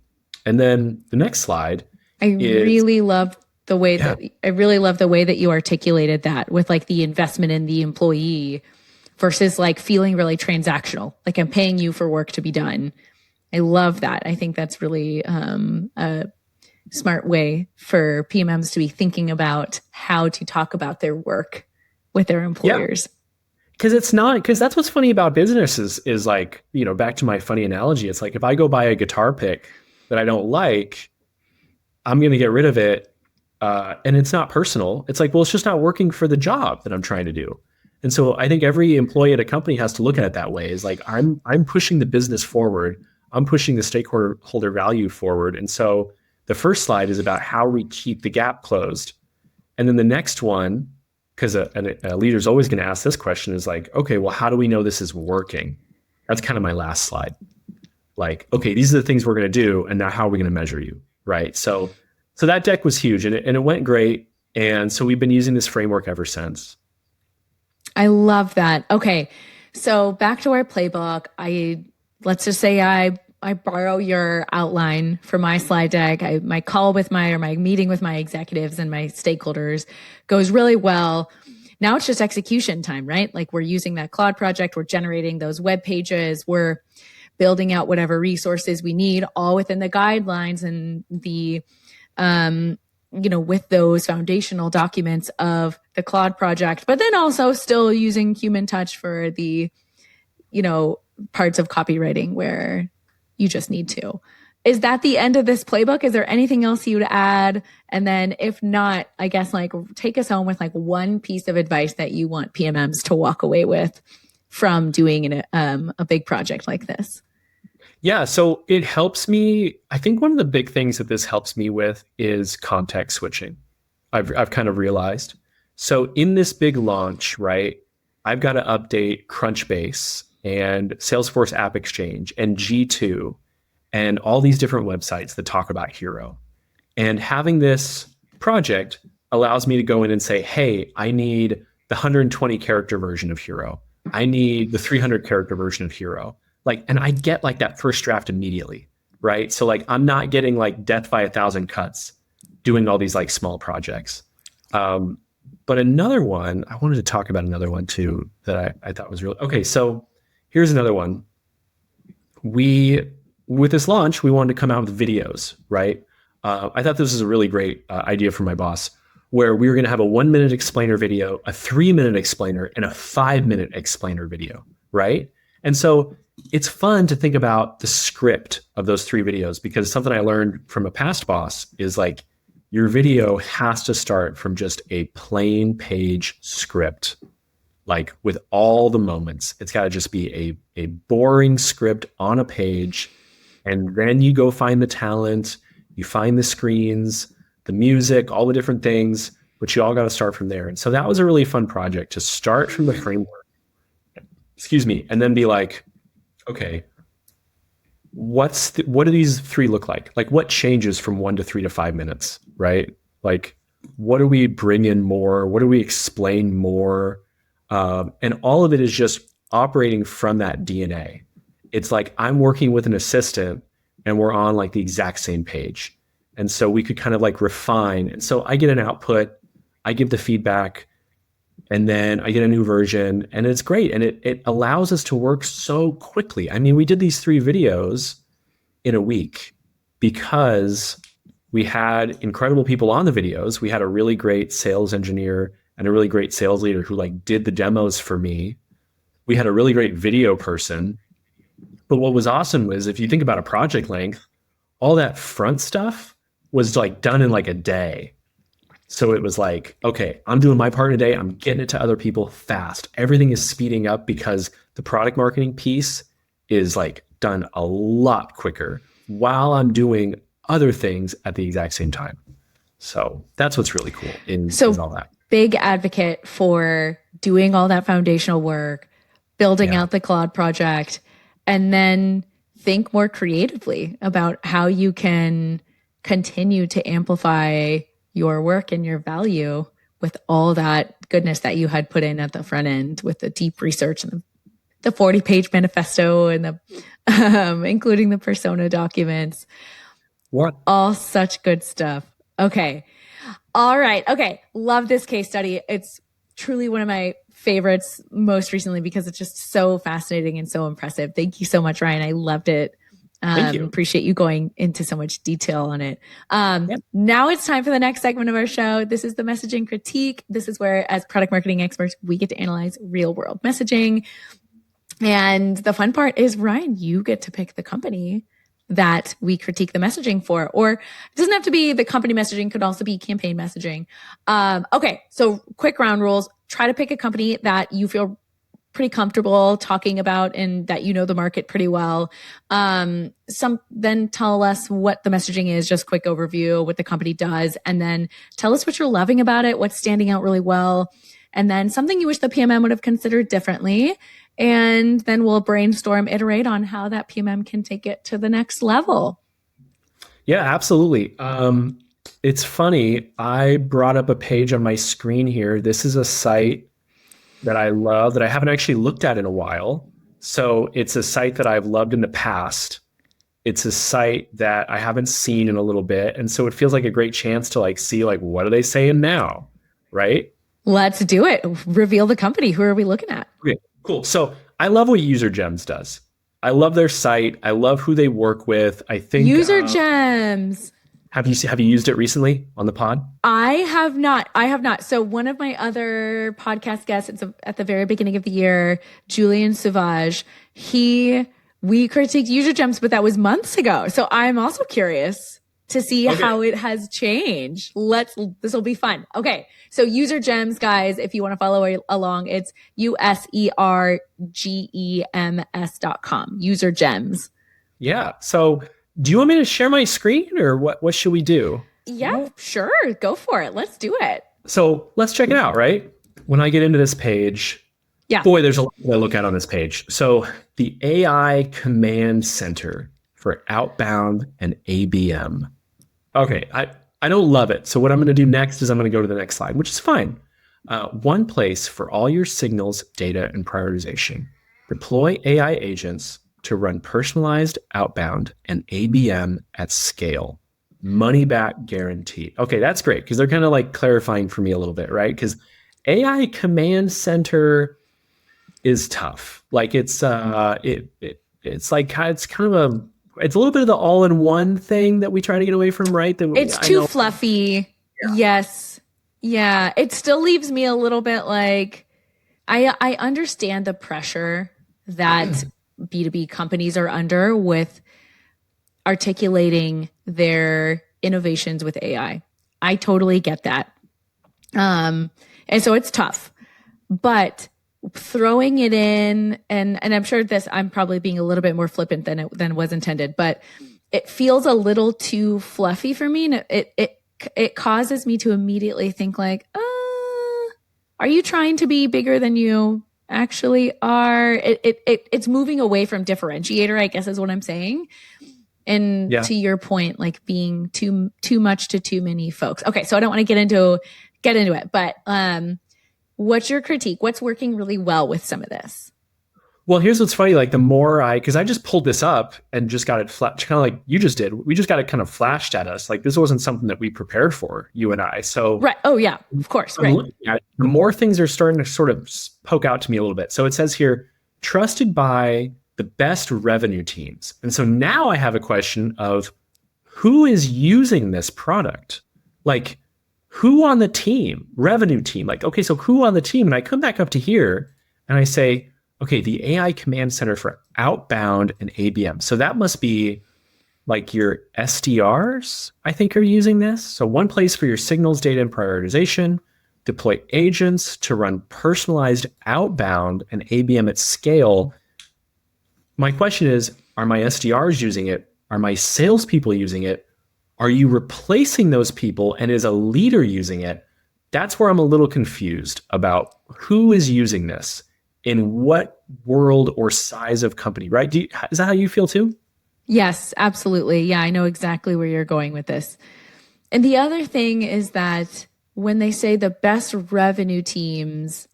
[SPEAKER 2] then the next slide.
[SPEAKER 1] I really love the way that you articulated that with like the investment in the employee versus like feeling really transactional. Like I'm paying you for work to be done. I love that. I think that's really a smart way for PMMs to be thinking about how to talk about their work with their employers.
[SPEAKER 2] Yeah. Because that's what's funny about businesses is like, back to my funny analogy. It's like, if I go buy a guitar pick that I don't like, I'm going to get rid of it. And it's not personal. It's like, well, it's just not working for the job that I'm trying to do. And so I think every employee at a company has to look at it that way. Is like, I'm pushing the business forward. I'm pushing the stakeholder value forward. And so the first slide is about how we keep the gap closed. And then the next one, because a leader is always going to ask this question, is like, okay, well, how do we know this is working? That's kind of my last slide. Like, okay, these are the things we're going to do, and now how are we going to measure you, right? So that deck was huge, and it went great, and so we've been using this framework ever since.
[SPEAKER 1] I love that. Okay, so back to our playbook. Let's just say I borrow your outline for my slide deck. My call with my meeting with my executives and my stakeholders goes really well. Now it's just execution time, right? Like we're using that Claude project. We're generating those web pages. We're building out whatever resources we need, all within the guidelines and the, with those foundational documents of the Claude project, but then also still using human touch for the, parts of copywriting where you just need to. is that the end of this playbook? Is there anything else you'd add? And then if not, I guess like take us home with like one piece of advice that you want PMMs to walk away with from doing a big project like this.
[SPEAKER 2] Yeah, so it helps me. I think one of the big things that this helps me with is context switching. I've kind of realized. So in this big launch, right, I've got to update Crunchbase and Salesforce App Exchange and G2 and all these different websites that talk about Hero. And having this project allows me to go in and say, hey, I need the 120 character version of Hero. I need the 300 character version of Hero. Like, and I get like that first draft immediately, right? So like, I'm not getting like death by 1,000 cuts doing all these like small projects. But another one, I wanted to talk about another one too that I thought was really, okay. So here's another one. With this launch, we wanted to come out with videos, right? I thought this was a really great idea from my boss, where we were going to have a 1-minute explainer video, a 3-minute explainer, and a 5-minute explainer video, right? And so it's fun to think about the script of those 3 videos, because something I learned from a past boss is like, your video has to start from just a plain page script, like with all the moments. It's got to just be a boring script on a page. And then you go find the talent, you find the screens, the music, all the different things, but you all got to start from there. And so that was a really fun project to start from the framework, and then be like, okay, what do these 3 look like? Like what changes from 1 to 3 to 5 minutes, right? Like what do we bring in more? What do we explain more? And all of it is just operating from that DNA. It's like I'm working with an assistant and we're on like the exact same page. And so we could kind of like refine. And so I get an output, I give the feedback, and then I get a new version, and it's great. And it allows us to work so quickly. I mean, we did these 3 videos in a week because we had incredible people on the videos. We had a really great sales engineer and a really great sales leader who like did the demos for me. We had a really great video person. But what was awesome was, if you think about a project length, all that front stuff was like done in like a day. So it was like, okay, I'm doing my part in a day. I'm getting it to other people fast. Everything is speeding up because the product marketing piece is like done a lot quicker while I'm doing other things at the exact same time. So that's what's really cool in all that.
[SPEAKER 1] Big advocate for doing all that foundational work, building out the Claude project, and then think more creatively about how you can continue to amplify your work and your value with all that goodness that you had put in at the front end with the deep research and the 40-page manifesto and the including the persona documents.
[SPEAKER 2] What?
[SPEAKER 1] All such good stuff. Okay. All right. Okay. Love this case study. It's truly one of my favorites most recently because it's just so fascinating and so impressive. Thank you so much, Ryan. I loved it.
[SPEAKER 2] Thank you.
[SPEAKER 1] Appreciate you going into so much detail on it. Now it's time for the next segment of our show. This is the messaging critique. This is where, as product marketing experts, we get to analyze real world messaging. And the fun part is, Ryan, you get to pick the company that we critique the messaging for, or it doesn't have to be the company messaging, could also be campaign messaging. Okay. So quick ground rules. Try to pick a company that you feel pretty comfortable talking about and that you know the market pretty well. Then tell us what the messaging is, just quick overview, what the company does, and then tell us what you're loving about it, what's standing out really well, and then something you wish the PMM would have considered differently. And then we'll brainstorm, iterate on how that PMM can take it to the next level.
[SPEAKER 2] Yeah, absolutely. It's funny. I brought up a page on my screen here. This is a site that I love that I haven't actually looked at in a while. So it's a site that I've loved in the past. It's a site that I haven't seen in a little bit. And so it feels like a great chance to like see like, what are they saying now? Right?
[SPEAKER 1] Let's do it. Reveal the company. Who are we looking at?
[SPEAKER 2] Okay, cool. So I love what UserGems does. I love their site. I love who they work with. I think
[SPEAKER 1] UserGems.
[SPEAKER 2] Have you used it recently on the pod?
[SPEAKER 1] I have not. So one of my other podcast guests, it's at the very beginning of the year, Julian Sauvage, he We critiqued UserGems, but that was months ago. So I'm also curious to see how it has changed. This will be fun. Okay. So UserGems, guys, if you want to follow along, it's UserGems.com. UserGems.
[SPEAKER 2] Yeah. So do you want me to share my screen or what should we do?
[SPEAKER 1] Yeah, sure. Go for it. Let's do it.
[SPEAKER 2] So let's check it out, right? When I get into this page, boy, there's a lot to look at on this page. So the AI Command Center for outbound and ABM. Okay, I don't love it. So what I'm going to do next is I'm going to go to the next slide, which is fine. One place for all your signals, data, and prioritization. Deploy AI agents to run personalized outbound and ABM at scale. Money back guarantee. Okay, that's great because they're kind of like clarifying for me a little bit, right? Because AI Command Center is tough. Like it's it's a little bit of the all-in-one thing that we try to get away from, right?
[SPEAKER 1] It's too fluffy. Yeah. Yes. Yeah. It still leaves me a little bit like I understand the pressure that B2B companies are under with articulating their innovations with AI. I totally get that. And so it's tough. But throwing it in, and I'm sure I'm probably being a little bit more flippant than was intended, but it feels a little too fluffy for me. And it causes me to immediately think like, are you trying to be bigger than you actually are? It's moving away from differentiator, I guess is what I'm saying. And to your point, like being too much to too many folks. Okay. So I don't want to get into it, but, what's your critique? What's working really well with some of this?
[SPEAKER 2] Well, here's what's funny. Like because I just pulled this up and just got it kind of like you just did. We just got it kind of flashed at us. Like this wasn't something that we prepared for, you and I. So
[SPEAKER 1] right. Oh yeah, of course. Right.
[SPEAKER 2] The more things are starting to sort of poke out to me a little bit. So it says here, trusted by the best revenue teams. And so now I have a question of who is using this product? Like, who on the team, revenue team, like, okay, so who on the team? And I come back up to here and I say, okay, the AI Command Center for outbound and ABM. So that must be like your SDRs, I think, are using this. So one place for your signals, data, and prioritization. Deploy agents to run personalized outbound and ABM at scale. My question is, are my SDRs using it? Are my salespeople using it? Are you replacing those people and is a leader using it? That's where I'm a little confused about who is using this in what world or size of company, right? Is that how you feel too?
[SPEAKER 1] Yes, absolutely. Yeah, I know exactly where you're going with this. And the other thing is that when they say the best revenue teams,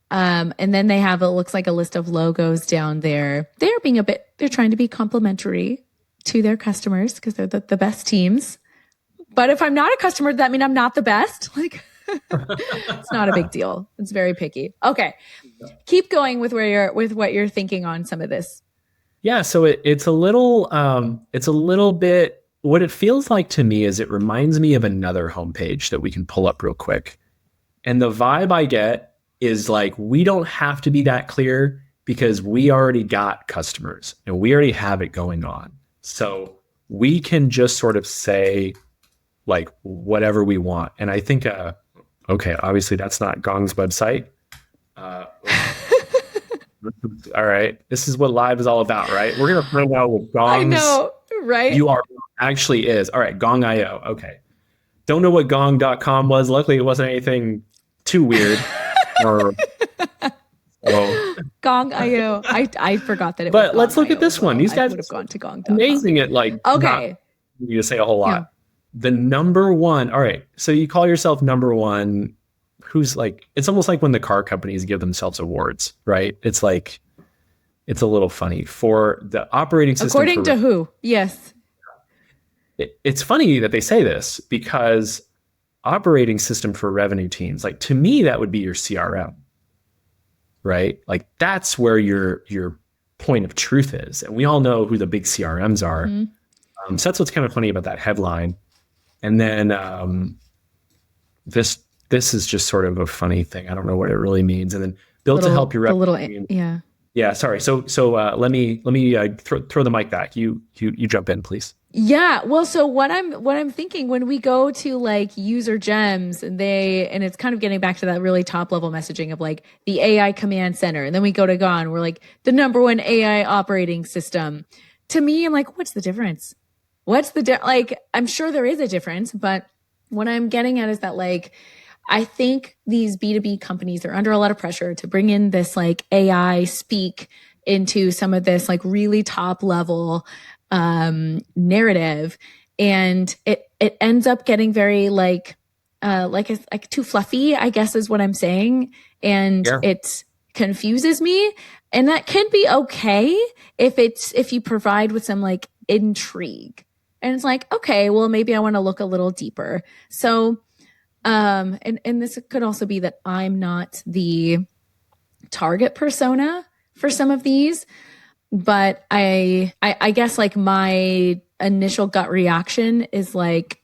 [SPEAKER 1] and then they have, it looks like a list of logos down there, they're trying to be complimentary to their customers because they're the best teams. But if I'm not a customer, does that mean I'm not the best? Like, it's not a big deal. It's very picky. Okay. Keep going with what you're thinking on some of this.
[SPEAKER 2] Yeah. So it's a little bit, what it feels like to me is it reminds me of another homepage that we can pull up real quick. And the vibe I get is like, we don't have to be that clear because we already got customers and we already have it going on. So we can just sort of say like whatever we want. And I think, okay, obviously that's not Gong's website. All right. This is what live is all about, right? We're going to find out what Gong's
[SPEAKER 1] I know, right?
[SPEAKER 2] URL actually is. All right. Gong.io. Okay. Don't know what gong.com was. Luckily it wasn't anything too weird.
[SPEAKER 1] Gong.io. I forgot that it
[SPEAKER 2] was. But let's look
[SPEAKER 1] Gong.io
[SPEAKER 2] at this one. These guys
[SPEAKER 1] would have gone to Gong.com.
[SPEAKER 2] Amazing at like
[SPEAKER 1] okay.
[SPEAKER 2] You to say a whole lot. Yeah. The number one. All right. So you call yourself number one. Who's like, it's almost like when the car companies give themselves awards, right? It's like, it's a little funny for the operating system.
[SPEAKER 1] According to who? Yes.
[SPEAKER 2] It's funny that they say this because operating system for revenue teams, like to me, that would be your CRM. Right? Like that's where your point of truth is. And we all know who the big CRMs are. Mm-hmm. So that's what's kind of funny about that headline. And then this is just sort of a funny thing. I don't know what it really means. And then built to help your revenue team.
[SPEAKER 1] Yeah.
[SPEAKER 2] Yeah, sorry. Let me throw the mic back. You jump in, please.
[SPEAKER 1] Yeah. Well, so what I'm thinking when we go to like UserGems and it's kind of getting back to that really top level messaging of like the AI command center. And then we go to Gong, we're like the number one AI operating system. To me, I'm like, what's the difference? Like, I'm sure there is a difference, but what I'm getting at is that like, I think these B2B companies are under a lot of pressure to bring in this like AI speak into some of this like really top level narrative, and it ends up getting very like too fluffy, I guess is what I'm saying, and
[SPEAKER 2] Yeah.
[SPEAKER 1] it confuses me. And that can be okay if you provide with some like intrigue, and it's like, okay, well maybe I want to look a little deeper. So and this could also be that I'm not the target persona for some of these, but I guess like my initial gut reaction is like,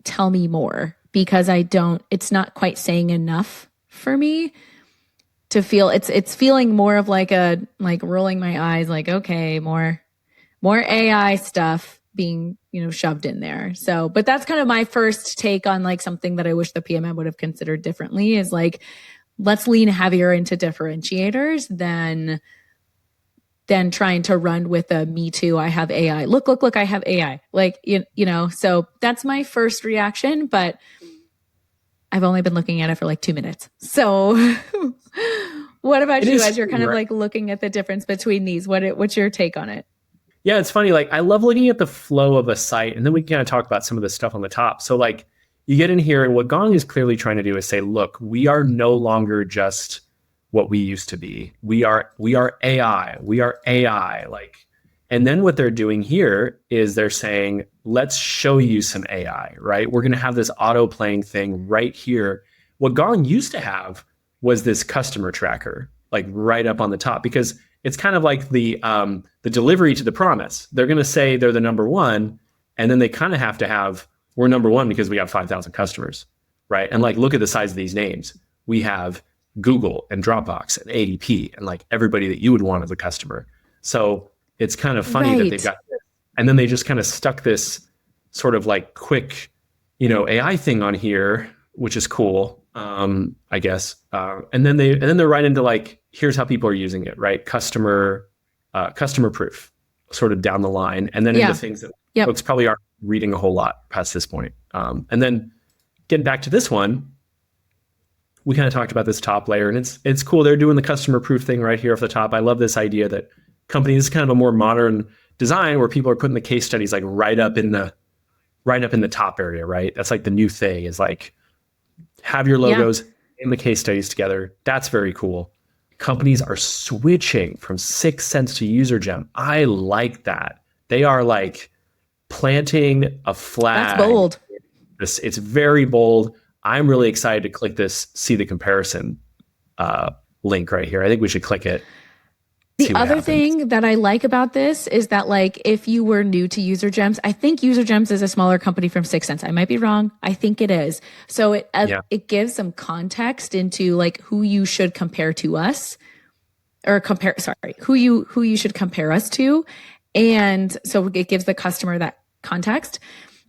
[SPEAKER 1] tell me more, because it's not quite saying enough for me to feel it's feeling more of like rolling my eyes, like, okay, more AI stuff being, shoved in there. So, but that's kind of my first take on like something that I wish the PMM would have considered differently, is like, let's lean heavier into differentiators than trying to run with a me too, I have AI. Look, I have AI. Like, so that's my first reaction, but I've only been looking at it for like 2 minutes. So what about you as you're kind of like looking at the difference between these? What's your take on it?
[SPEAKER 2] Yeah, it's funny. Like, I love looking at the flow of a site, and then we can kind of talk about some of the stuff on the top. So like, you get in here, and what Gong is clearly trying to do is say, look, we are no longer just what we used to be. We are AI. We are AI. Like, and then what they're doing here is they're saying, let's show you some AI, right? We're going to have this auto playing thing right here. What Gong used to have was this customer tracker, like right up on the top, because it's kind of like the delivery to the promise. They're going to say they're the number one, and then they kind of have to have, we're number one because we have 5,000 customers, right? And like, look at the size of these names. We have Google and Dropbox and ADP and like everybody that you would want as a customer. So it's kind of funny that they've got this. And then they just kind of stuck this sort of like quick, AI thing on here, which is cool, I guess. And then they're right into like, here's how people are using it, right? Customer proof, sort of down the line, and then into things that folks probably aren't reading a whole lot past this point. And then getting back to this one, we kind of talked about this top layer, and it's cool. They're doing the customer proof thing right here off the top. I love this idea that companies, kind of a more modern design where people are putting the case studies like right up in the top area, right? That's like the new thing, is like, have your logos and the case studies together. That's very cool. Companies are switching from 6 cents to UserGem. I like that. They are like planting a flag.
[SPEAKER 1] That's bold.
[SPEAKER 2] It's very bold. I'm really excited to click this, see the comparison link right here. I think we should click it.
[SPEAKER 1] The other thing that I like about this is that, like, if you were new to UserGems, I think UserGems is a smaller company from 6 cents. I might be wrong. I think it is. So it gives some context into like who you should compare to us, or who you should compare us to. And so it gives the customer that context.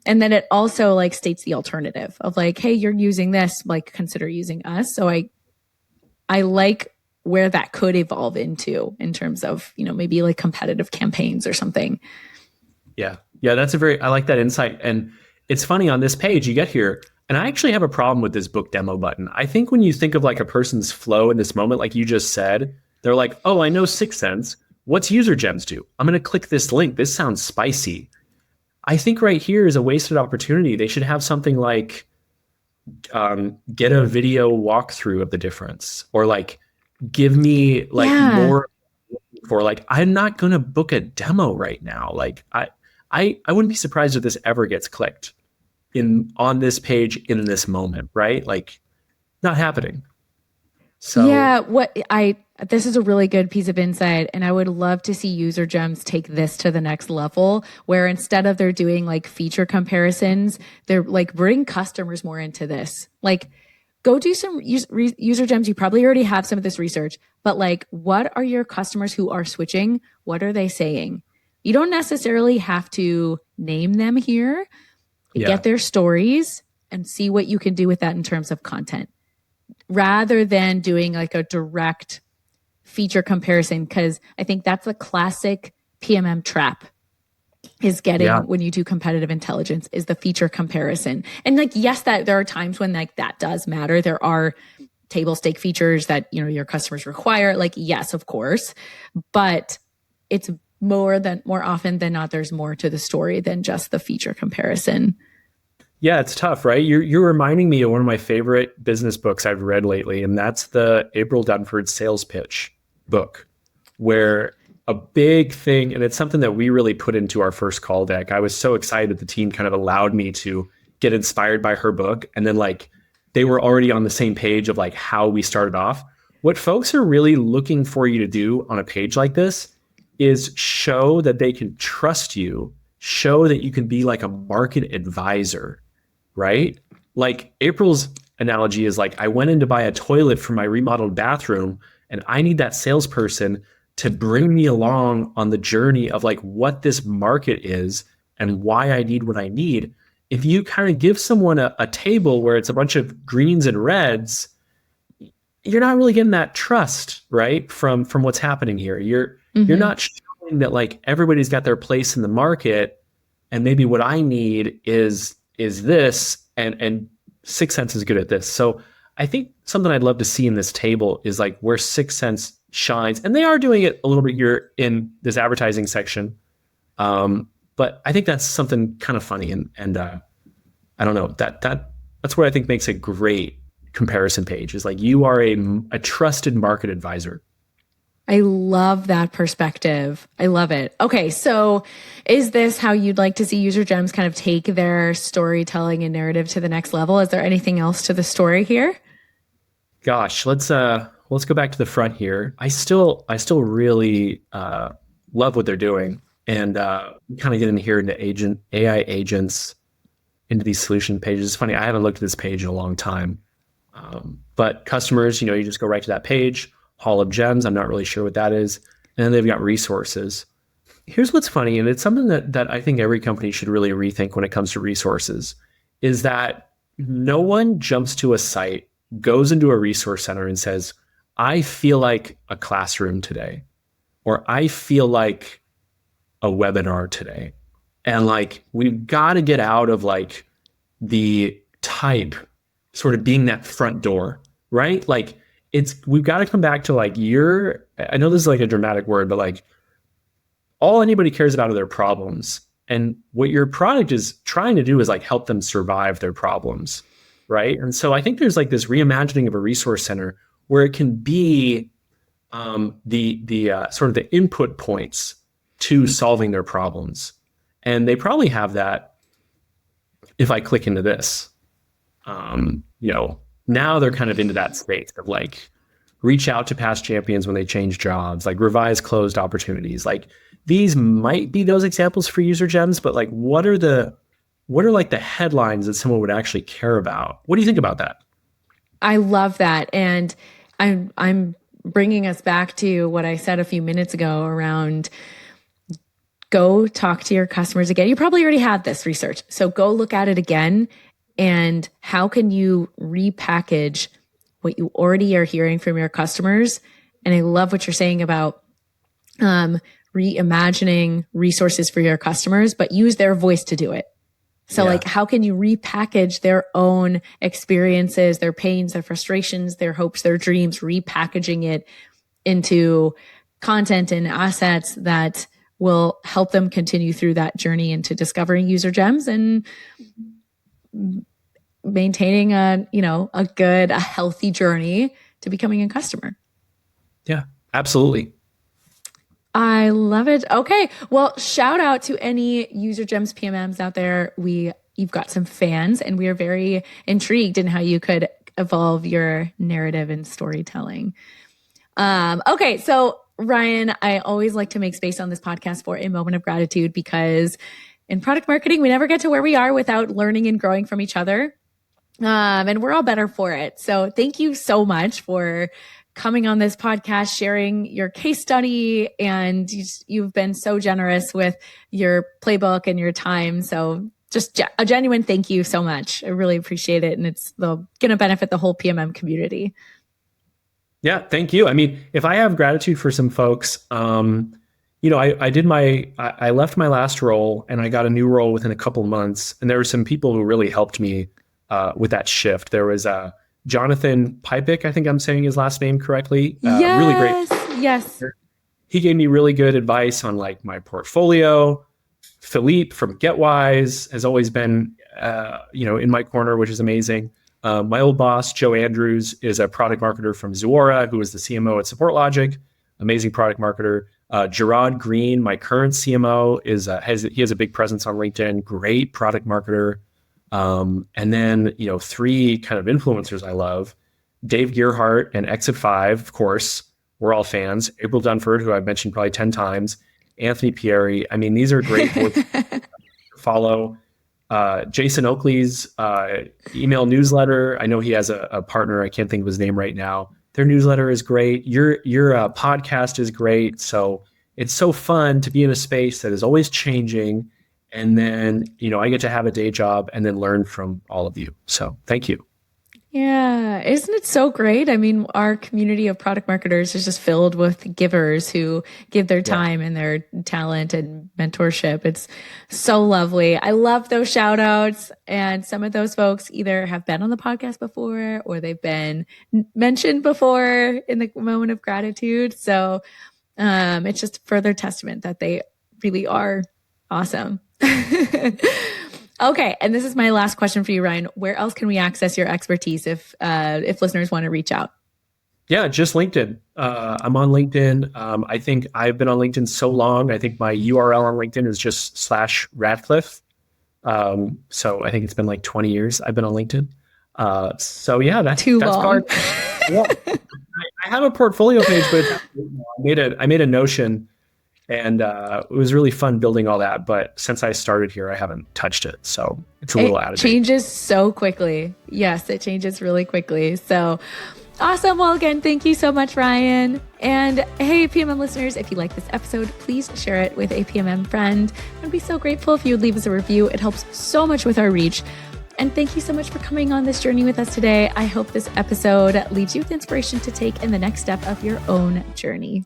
[SPEAKER 1] And then it also like states the alternative of like, hey, you're using this, like consider using us. So I like where that could evolve into in terms of, maybe like competitive campaigns or something.
[SPEAKER 2] Yeah. That's I like that insight. And it's funny, on this page you get here, and I actually have a problem with this book demo button. I think when you think of like a person's flow in this moment, like you just said, they're like, oh, I know 6 cents. What's UserGems do? I'm going to click this link. This sounds spicy. I think right here is a wasted opportunity. They should have something like get a video walkthrough of the difference, or like give me like more for like, I'm not going to book a demo right now. Like I wouldn't be surprised if this ever gets clicked on this page in this moment, right? Like, not happening. So
[SPEAKER 1] this is a really good piece of insight, and I would love to see UserGems take this to the next level, where instead of they're doing like feature comparisons, they're like bring customers more into this. Like, go do some user gems. You probably already have some of this research, but like, what are your customers who are switching? What are they saying? You don't necessarily have to name them here. Get their stories and see what you can do with that in terms of content, rather than doing like a direct feature comparison. Because I think that's a classic PMM trap, is getting when you do competitive intelligence, is the feature comparison. And like, yes, that there are times when like that does matter. There are table stake features that, you know, your customers require. Like, yes, of course, but it's more often than not, there's more to the story than just the feature comparison.
[SPEAKER 2] Yeah, it's tough, right? You're reminding me of one of my favorite business books I've read lately, and that's the April Dunford Sales Pitch book, where a big thing, and it's something that we really put into our first call deck. I was so excited that the team kind of allowed me to get inspired by her book, and then like they were already on the same page of like how we started off. What folks are really looking for you to do on a page like this is show that they can trust you, show that you can be like a market advisor, right? Like April's analogy is like, I went in to buy a toilet for my remodeled bathroom, and I need that salesperson to bring me along on the journey of like what this market is and why I need what I need. If you kind of give someone a table where it's a bunch of greens and reds, you're not really getting that trust, right? From what's happening here. You're not showing that like everybody's got their place in the market, and maybe what I need is this, and 6 Sense is good at this. So I think something I'd love to see in this table is like where 6 Sense shines, and they are doing it a little bit here in this advertising section. But I think that's something kind of funny, and I don't know, that's what I think makes a great comparison page, is like you are a trusted market advisor.
[SPEAKER 1] I love that perspective. I love it. Okay, so is this how you'd like to see UserGems kind of take their storytelling and narrative to the next level? Is there anything else to the story here?
[SPEAKER 2] Gosh, let's go back to the front here. I still really love what they're doing, and kind of get in here into AI agents, into these solution pages. It's funny, I haven't looked at this page in a long time, but customers, you just go right to that page. Hall of Gems, I'm not really sure what that is. And then they've got resources. Here's what's funny, and it's something that I think every company should really rethink when it comes to resources, is that no one jumps to a site, goes into a resource center and says, I feel like a classroom today, or I feel like a webinar today. And like, we've got to get out of like the type sort of being that front door, right? Like, we've got to come back to like I know this is like a dramatic word, but like all anybody cares about are their problems. And what your product is trying to do is like help them survive their problems, right? And so I think there's like this reimagining of a resource center where it can be the sort of the input points to solving their problems. And they probably have that if I click into this, now they're kind of into that space of like reach out to past champions when they change jobs, like revise closed opportunities. Like these might be those examples for UserGems, but like what are like the headlines that someone would actually care about? What do you think about that?
[SPEAKER 1] I love that. And I'm bringing us back to what I said a few minutes ago around go talk to your customers again. You probably already had this research, so go look at it again. And how can you repackage what you already are hearing from your customers? And I love what you're saying about reimagining resources for your customers, but use their voice to do it. So like, how can you repackage their own experiences, their pains, their frustrations, their hopes, their dreams, repackaging it into content and assets that will help them continue through that journey into discovering UserGems and maintaining a healthy journey to becoming a customer.
[SPEAKER 2] Yeah, absolutely.
[SPEAKER 1] I love it. Okay. Well, shout out to any UserGems PMMs out there. You've got some fans, and we are very intrigued in how you could evolve your narrative and storytelling. Okay. So Ryan, I always like to make space on this podcast for a moment of gratitude, because in product marketing, we never get to where we are without learning and growing from each other. And we're all better for it. So thank you so much for coming on this podcast, sharing your case study, and you've been so generous with your playbook and your time. So just a genuine thank you so much. I really appreciate it. And it's going to benefit the whole PMM community.
[SPEAKER 2] Yeah, thank you. I mean, if I have gratitude for some folks, I left my last role and I got a new role within a couple months. And there were some people who really helped me with that shift. There was Jonathan Pipik, I think I'm saying his last name correctly.
[SPEAKER 1] Yes,
[SPEAKER 2] really great.
[SPEAKER 1] Yes.
[SPEAKER 2] He gave me really good advice on like my portfolio. Philippe from GetWise has always been, in my corner, which is amazing. My old boss, Joe Andrews, is a product marketer from Zuora, who was the CMO at SupportLogic, amazing product marketer. Gerard Green, my current CMO, has a big presence on LinkedIn, great product marketer. And then, three kind of influencers I love, Dave Gearhart and Exit5, of course, we're all fans. April Dunford, who I've mentioned probably 10 times, Anthony Pieri. I mean, these are great to follow. Jason Oakley's email newsletter. I know he has a partner. I can't think of his name right now. Their newsletter is great. Your podcast is great. So it's so fun to be in a space that is always changing. And then, I get to have a day job and then learn from all of you. So thank you.
[SPEAKER 1] Yeah. Isn't it so great? I mean, our community of product marketers is just filled with givers who give their time and their talent and mentorship. It's so lovely. I love those shout outs. And some of those folks either have been on the podcast before or they've been mentioned before in the moment of gratitude. So it's just further testament that they really are awesome. Okay. And this is my last question for you, Ryan. Where else can we access your expertise if listeners want to reach out?
[SPEAKER 2] Yeah, just LinkedIn. I'm on LinkedIn. I think I've been on LinkedIn so long. I think my URL on LinkedIn is just /Radcliffe. So I think it's been like 20 years I've been on LinkedIn. So yeah, that's
[SPEAKER 1] long.
[SPEAKER 2] Yeah. I have a portfolio page, but I made a Notion. And it was really fun building all that. But since I started here, I haven't touched it. So it's a little out of date. It
[SPEAKER 1] changes so quickly. Yes, it changes really quickly. So awesome. Well, again, thank you so much, Ryan. And hey, PMM listeners, if you like this episode, please share it with a PMM friend. I'd be so grateful if you would leave us a review. It helps so much with our reach. And thank you so much for coming on this journey with us today. I hope this episode leaves you with inspiration to take in the next step of your own journey.